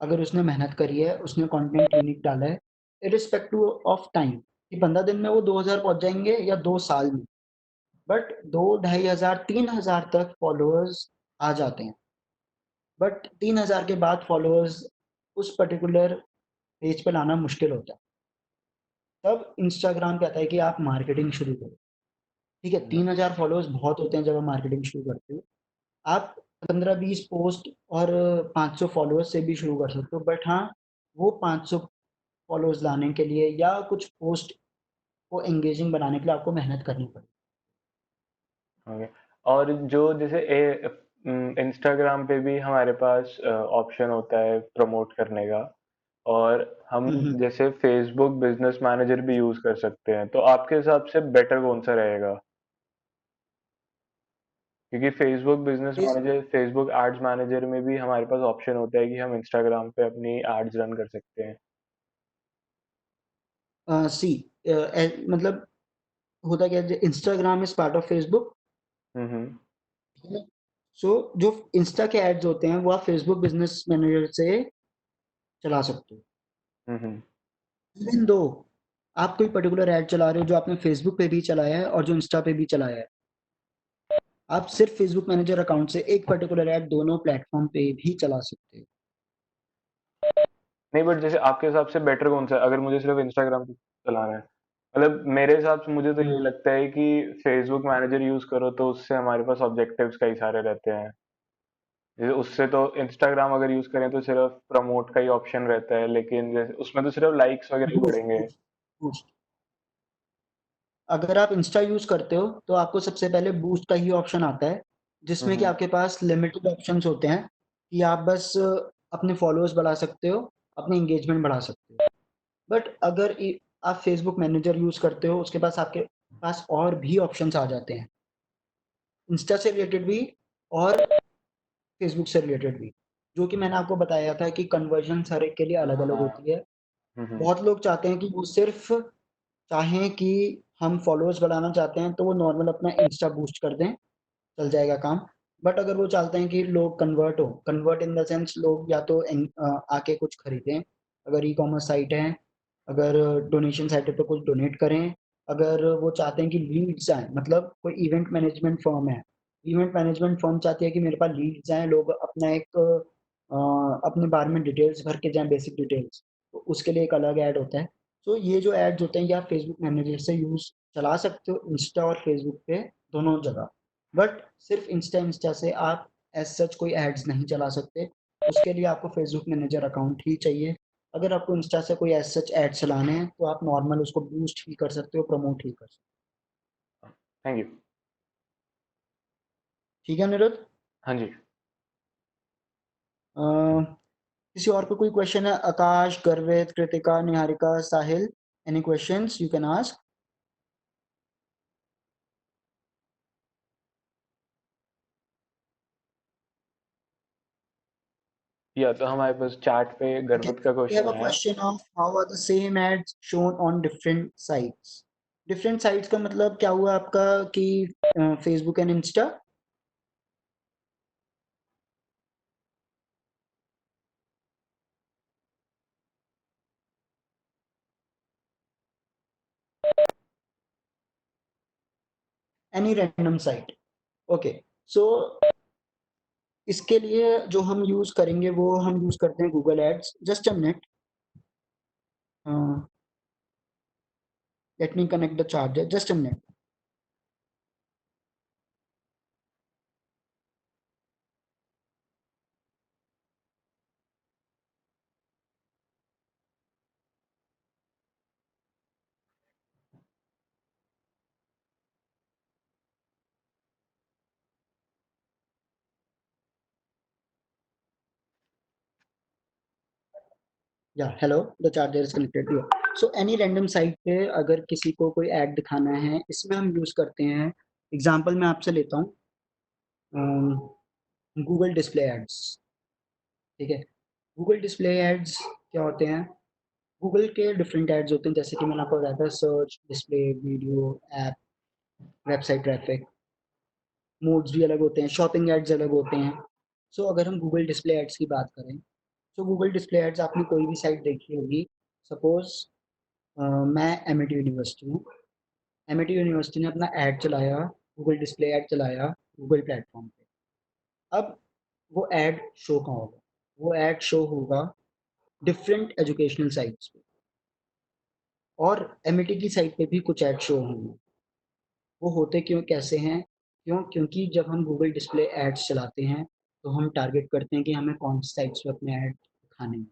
अगर उसने मेहनत करी है, उसने कंटेंट यूनिक डाला है, इरिस्पेक्टिव ऑफ टाइम, कि 15 दिन में वो 2,000 पहुंच जाएंगे या 2 साल में, बट 2, 2,500, 3,000 तक फॉलोअर्स आ जाते हैं। बट 3,000 के बाद फॉलोअर्स उस पर्टिकुलर पेज पे लाना मुश्किल होता है। तब इंस्टाग्राम कहता है कि आप मार्केटिंग शुरू करो। ठीक है, 3,000 फॉलोअर्स बहुत होते हैं जब आप मार्केटिंग शुरू करते हो। आप 15-20 पोस्ट और 500 फॉलोअर्स से भी शुरू कर सकते हो, बट हाँ, वो 500 फॉलोअर्स लाने के लिए या कुछ पोस्ट को एंगेजिंग बनाने के लिए आपको मेहनत करनी पड़ेगी। ओके। और जो जैसे इंस्टाग्राम पे भी हमारे पास ऑप्शन होता है प्रमोट करने का, और हम हम्म। जैसे फेसबुक बिजनेस मैनेजर भी यूज कर सकते हैं, तो आपके हिसाब से बेटर कौन सा रहेगा? क्योंकि फेसबुक बिजनेस इस मैनेजर, फेसबुक एड्स मैनेजर में भी हमारे पास ऑप्शन होता है कि हम इंस्टाग्राम पे अपनी एड्स रन कर सकते हैं। सी मतलब होता क्या है, Instagram is part of Facebook. Hmm. So जो इंस्टा के एड्स होते हैं वो आप फेसबुक बिजनेस मैनेजर से चला सकते हो। हम्म। इवन दो आप कोई पर्टिकुलर ऐड चला रहे हो जो आपने फेसबुक पे भी चलाया है और जो इंस्टा पे भी चलाया है, आप सिर्फ फेसबुक मैनेजर अकाउंट से एक पर्टिकुलर ऐड दोनों प्लेटफॉर्म पे भी चला सकते हो। नहीं, बट जैसे आपके हिसाब से बेटर कौन सा है अगर मुझे सिर्फ इंस्टाग्राम पे चलाना है? मतलब मेरे हिसाब से मुझे तो यही हम्म, लगता है कि फेसबुक मैनेजर यूज करो तो उससे हमारे पास ऑब्जेक्टिव्स कई सारे रहते हैं। जैसे उससे तो इंस्टाग्राम अगर यूज करें तो सिर्फ प्रमोट का ही ऑप्शन रहता है, लेकिन जैसे उसमें तो सिर्फ लाइक्स वगैरह ही बूस्ट बढ़ेंगे। बूस्ट बूस्ट अगर आप इंस्टा यूज करते हो तो आपको सबसे पहले बूस्ट का ही ऑप्शन आता है, जिसमें कि हम्म। आपके पास लिमिटेड ऑप्शंस होते हैं कि आप बस अपने फॉलोअर्स बढ़ा सकते हो, अपने एंगेजमेंट बढ़ा सकते हो। बट अगर आप फेसबुक मैनेजर यूज़ करते हो, उसके पास आपके पास और भी ऑप्शंस आ जाते हैं, इंस्टा से रिलेटेड भी और फेसबुक से रिलेटेड भी, जो कि मैंने आपको बताया था कि कन्वर्जन हर एक के लिए अलग-अलग हाँ। होती है। हम्म। बहुत लोग चाहते हैं कि वो सिर्फ़ चाहें कि हम फॉलोअर्स बढ़ाना चाहते हैं, तो वो नॉर्मल अपना इंस्टा बूस्ट कर दें, चल जाएगा काम। बट अगर वो चाहते हैं कि लोग कन्वर्ट इन द सेंस लोग या तो आके कुछ खरीदें, अगर ई-कॉमर्स साइट है, अगर डोनेशन साइट है तो कुछ डोनेट करें, अगर वो चाहते हैं कि लीड्स आएँ, मतलब कोई इवेंट मैनेजमेंट फर्म है, इवेंट मैनेजमेंट फर्म चाहती है कि मेरे पास लीड्स आएँ, लोग अपना एक अपने बारे में डिटेल्स भर के जाएँ, बेसिक डिटेल्स, तो उसके लिए एक अलग ऐड होता है। तो ये जो एड्स होते हैं ये आप फेसबुक मैनेजर से यूज़ चला सकते हो इंस्टा और फेसबुक पे, दोनों जगह। बट सिर्फ़ इंस्टा से आप एज़ सच कोई एड्स नहीं चला सकते, उसके लिए आपको फेसबुक मैनेजर अकाउंट ही चाहिए। अगर आपको इंस्टा से कोई एज़ सच एड चलाने हैं, तो आप नॉर्मल उसको बूस्ट ही कर सकते हो, प्रमोट ही कर सकते हो। Thank you. ठीक है अनिरुद्ध? हाँ जी। अ, किसी और को कोई क्वेश्चन है? Akash, Garvit, Kritika, Niharika, Sahil, any questions you can ask? या तो हमारे पास चैट पे Okay, गर्वत का we have क्वेश्चन a आया। question of how are the same ads shown on different sites? Different sites का मतलब क्या हुआ आपका कि Facebook and Insta? Any random site. Okay, so इसके लिए जो हम यूज़ करेंगे वो हम यूज़ करते हैं Google ads. Just a minute, let me connect the charger, just a minute. या hello, the charger is connected here. So any random site पे अगर किसी को कोई ऐड दिखाना है, इसमें हम यूज़ करते हैं, एग्ज़ाम्पल मैं आपसे लेता हूँ, गूगल डिस्प्ले एड्स, ठीक है? गूगल डिस्प्ले एड्स क्या होते हैं? गूगल के डिफरेंट एड्स होते हैं, जैसे कि मैंने आपको बताया था search, display, video, app, website traffic, modes भी अलग होते हैं, शॉपिंग एड्स अलग होते हैं। सो अगर हम गूगल डिस्प्ले एड्स की बात करें, तो गूगल डिस्प्ले एड्स आपने कोई भी साइट देखी होगी, सपोज़ मैं एमिटी यूनिवर्सिटी हूँ, एमिटी यूनिवर्सिटी ने अपना ऐड चलाया, गूगल डिस्प्ले ऐड चलाया गूगल प्लेटफ़ॉर्म पे। अब वो ऐड शो कहाँ होगा? वो ऐड शो होगा डिफरेंट एजुकेशनल साइट्स पे, और एमिटी की साइट पे भी कुछ ऐड शो होंगे। वो होते क्यों, कैसे हैं? क्योंकि जब हम गूगल डिस्प्ले एड्स चलाते हैं, तो हम टारगेट करते हैं कि हमें कौन सी साइट्स पे अपने ऐड दिखाने हैं।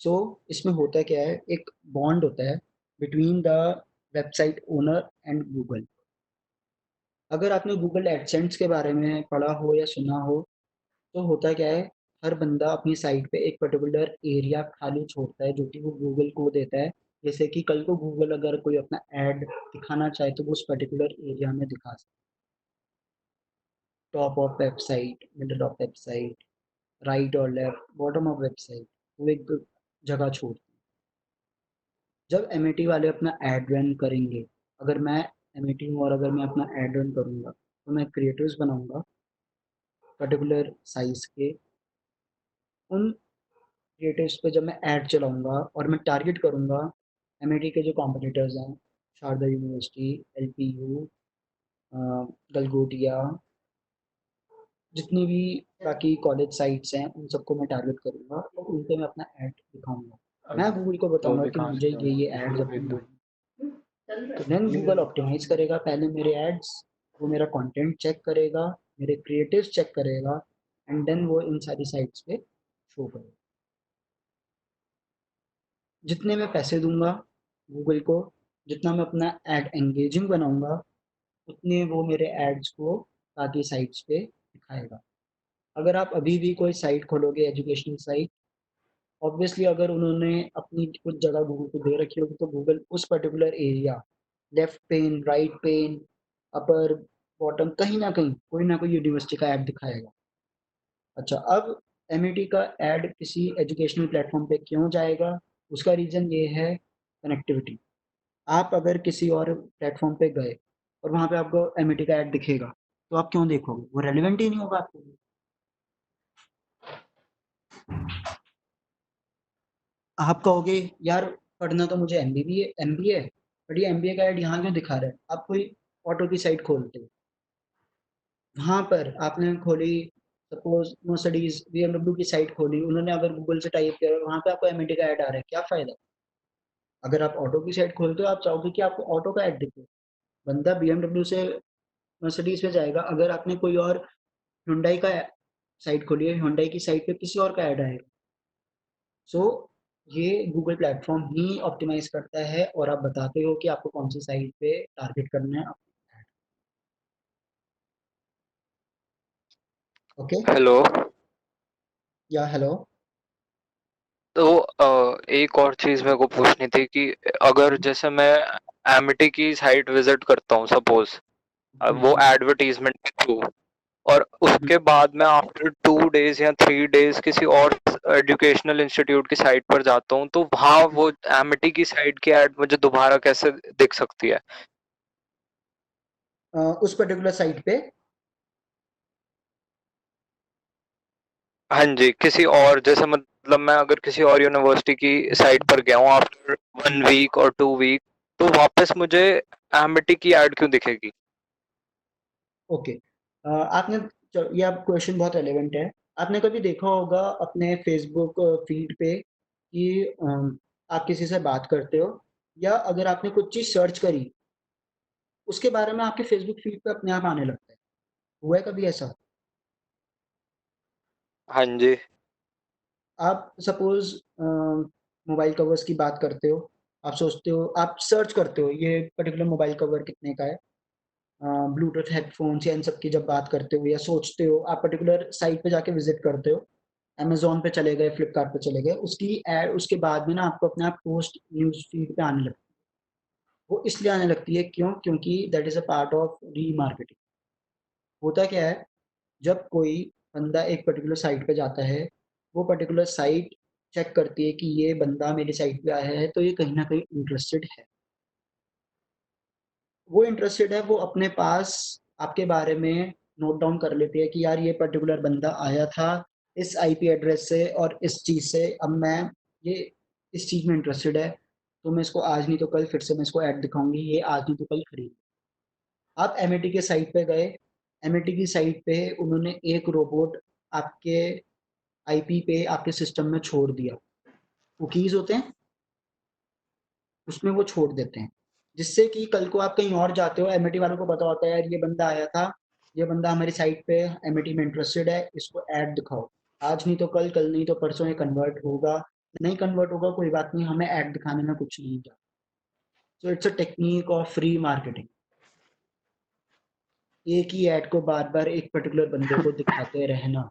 सो इसमें होता क्या है, एक बॉन्ड होता है between the website owner and Google. अगर आपने गूगल एडसेंस के बारे में पढ़ा हो या सुना हो, तो होता क्या है, हर बंदा अपनी साइट पे एक पर्टिकुलर एरिया खाली छोड़ता है, जो कि वो गूगल को देता है। जैसे कि कल को गूगल अगर कोई अपना ऐड दिखाना चाहे, तो वो उस पर्टिकुलर एरिया में दिखा सकता है। Top of website, middle of website, right और लेफ्ट, बॉटम ऑफ वेबसाइट, वो एक जगह छोड़ते हैं। जब एमएटी वाले अपना ऐड रन करेंगे, अगर मैं एमएटी हूँ और अगर मैं अपना ऐड रन करूँगा, तो मैं क्रिएटर्स बनाऊँगा पर्टिकुलर साइज़ के। उन क्रिएटिव्स पे जब मैं ऐड चलाऊँगा और मैं टारगेट करूँगा एमआईटी के जो कॉम्पिटिटर्स हैं, शारदा यूनिवर्सिटी, एलपीयू, गलगोटिया, जितनी भी बाकी कॉलेज साइट्स हैं, उन सबको मैं टारगेट करूँगा और उन पे मैं अपना ऐड दिखाऊँगा। अब मैं गूगल को वो बताऊँगा कि दिखा मुझे सकते हो, ये किसी ऐड्स को अपने भेज दो। बनाने, तो देन गूगल ऑप्टिमाइज़ करेगा पहले मेरे एड्स, वो मेरा कंटेंट चेक करेगा, मेरे क्रिएटिव्स चेक करेगा, एंड देन वो इन सारी साइट्स पे शो करेगा। जितने मैं पैसे दूँगा गूगल को, जितना मैं अपना ऐड एंगेजिंग बनाऊँगा, उतने वो मेरे एड्स को बाकी साइट्स पे दिखाएगा। अगर आप अभी भी कोई साइट खोलोगे एजुकेशनल साइट, ऑब्वियसली अगर उन्होंने अपनी कुछ जगह गूगल को दे रखी होगी तो गूगल उस particular area, left pen, right pen, upper, bottom, कहीं ना कोई यूनिवर्सिटी का ऐड दिखाएगा। अच्छा, अब एमईटी का ऐड किसी एजुकेशनल प्लेटफॉर्म पे क्यों जाएगा? उसका रीज़न ये है कनेक्टिविटी। आप अगर किसी और प्लेटफॉर्म पे गए और वहाँ पे आपको एमईटी का ऐड दिखेगा, तो आप क्यों देखोगे? वो रेलिवेंट ही नहीं होगा आपके लिए। आप कहोगे यार पढ़ना तो मुझे एमबीए, बट ये एमबीए का ऐड यहाँ क्यों दिखा रहा है? आप कोई ऑटो की साइट खोलते हो, वहाँ पर आपने खोली, सपोज मर्सिडीज बीएमडब्ल्यू की साइट खोली, उन्होंने अगर गूगल से टाइप किया, वहाँ पे आपको एमईटी का ऐड आ रहा है, क्या फायदा? अगर आप ऑटो की साइट खोलते हो, आप चाहोगे कि आपको ऑटो का ऐड दिखे। बंदा बीएमडब्ल्यू से मर्सिडीज पे जाएगा, अगर आपने कोई और हुंडई का साइट खोली है, हुंडई की साइट पे किसी और का ऐड आएगा। सो ये गूगल प्लेटफॉर्म ही ऑप्टिमाइज करता है और आप बताते हो कि आपको कौन सी साइट पे टारगेट करना है। Okay, hello. या हेलो। तो एक और चीज मेरे को पूछनी थी कि अगर जैसे मैं एमिटी की साइट विजिट करता हूँ सपोज, वो एडवर्टीजमेंट के थ्रू, और उसके बाद मैं आफ्टर 2 डेज या 3 डेज किसी और एजुकेशनल इंस्टीट्यूट की साइट पर जाता हूँ, तो वहाँ वो एमिटी की साइट की एड मुझे दोबारा कैसे दिख सकती है? उस पर्टिकुलर साइट पे हाँ जी, किसी और, जैसे मतलब मैं अगर किसी और यूनिवर्सिटी की साइट पर गया हूँ आफ्टर 1 वीक और 2 वीक, तो वापस मुझे एमिटी की एड क्यों दिखेगी? ओके, आपने ये आप क्वेश्चन बहुत रेलेवेंट है। आपने कभी देखा होगा अपने फेसबुक फीड पे कि आप किसी से बात करते हो, या अगर आपने कुछ चीज़ सर्च करी, उसके बारे में आपके फेसबुक फीड पे अपने आप आने लगता है। हुआ है कभी ऐसा? हाँ जी। आप सपोज मोबाइल कवर्स की बात करते हो, आप सोचते हो, आप सर्च करते हो ये पर्टिकुलर मोबाइल कवर कितने का है, ब्लूटूथ हेडफोन्स या इन सब की जब बात करते हो या सोचते हो, आप पर्टिकुलर साइट पे जाके विजिट करते हो, अमेज़न पे चले गए, फ्लिपकार्ट पे चले गए, उसकी ऐड उसके बाद में ना आपको अपने आप पोस्ट न्यूज़ फीड पे आने लगती है। वो इसलिए आने लगती है क्यों? क्योंकि that is a part of remarketing. होता क्या है, जब कोई बंदा एक पर्टिकुलर साइट पे जाता है, वो पर्टिकुलर साइट चेक करती है कि ये बंदा मेरी साइट पे आया है, तो ये कहीं न कहीं इंटरेस्टेड है। वो इंटरेस्टेड है, वो अपने पास आपके बारे में नोट डाउन कर लेती है कि यार ये पर्टिकुलर बंदा आया था इस आईपी एड्रेस से और इस चीज़ से, अब मैं ये इस चीज़ में इंटरेस्टेड है, तो मैं इसको आज नहीं तो कल फिर से मैं इसको ऐड दिखाऊँगी, ये आज नहीं तो कल खरीद। आप एमिटी के साइट पे गए, एमिटी की साइट पे उन्होंने एक रोबोट आपके आईपी पे आपके सिस्टम में छोड़ दिया। कुकीज़ होते हैं, उसमें वो छोड़ देते हैं, जिससे कि कल को आप कहीं और जाते हो, एमिटी वालों को पता होता है यार ये बंदा आया था, ये बंदा हमारी साइट पे एमिटी में इंटरेस्टेड है, इसको ऐड दिखाओ। आज नहीं तो कल, कल नहीं तो परसों ये कन्वर्ट होगा, नहीं कन्वर्ट होगा कोई बात नहीं, हमें ऐड दिखाने में कुछ नहीं जाता। So it's a technique of free marketing. एक ही ऐड को बार बार एक पर्टिकुलर बंदे को दिखाते रहना।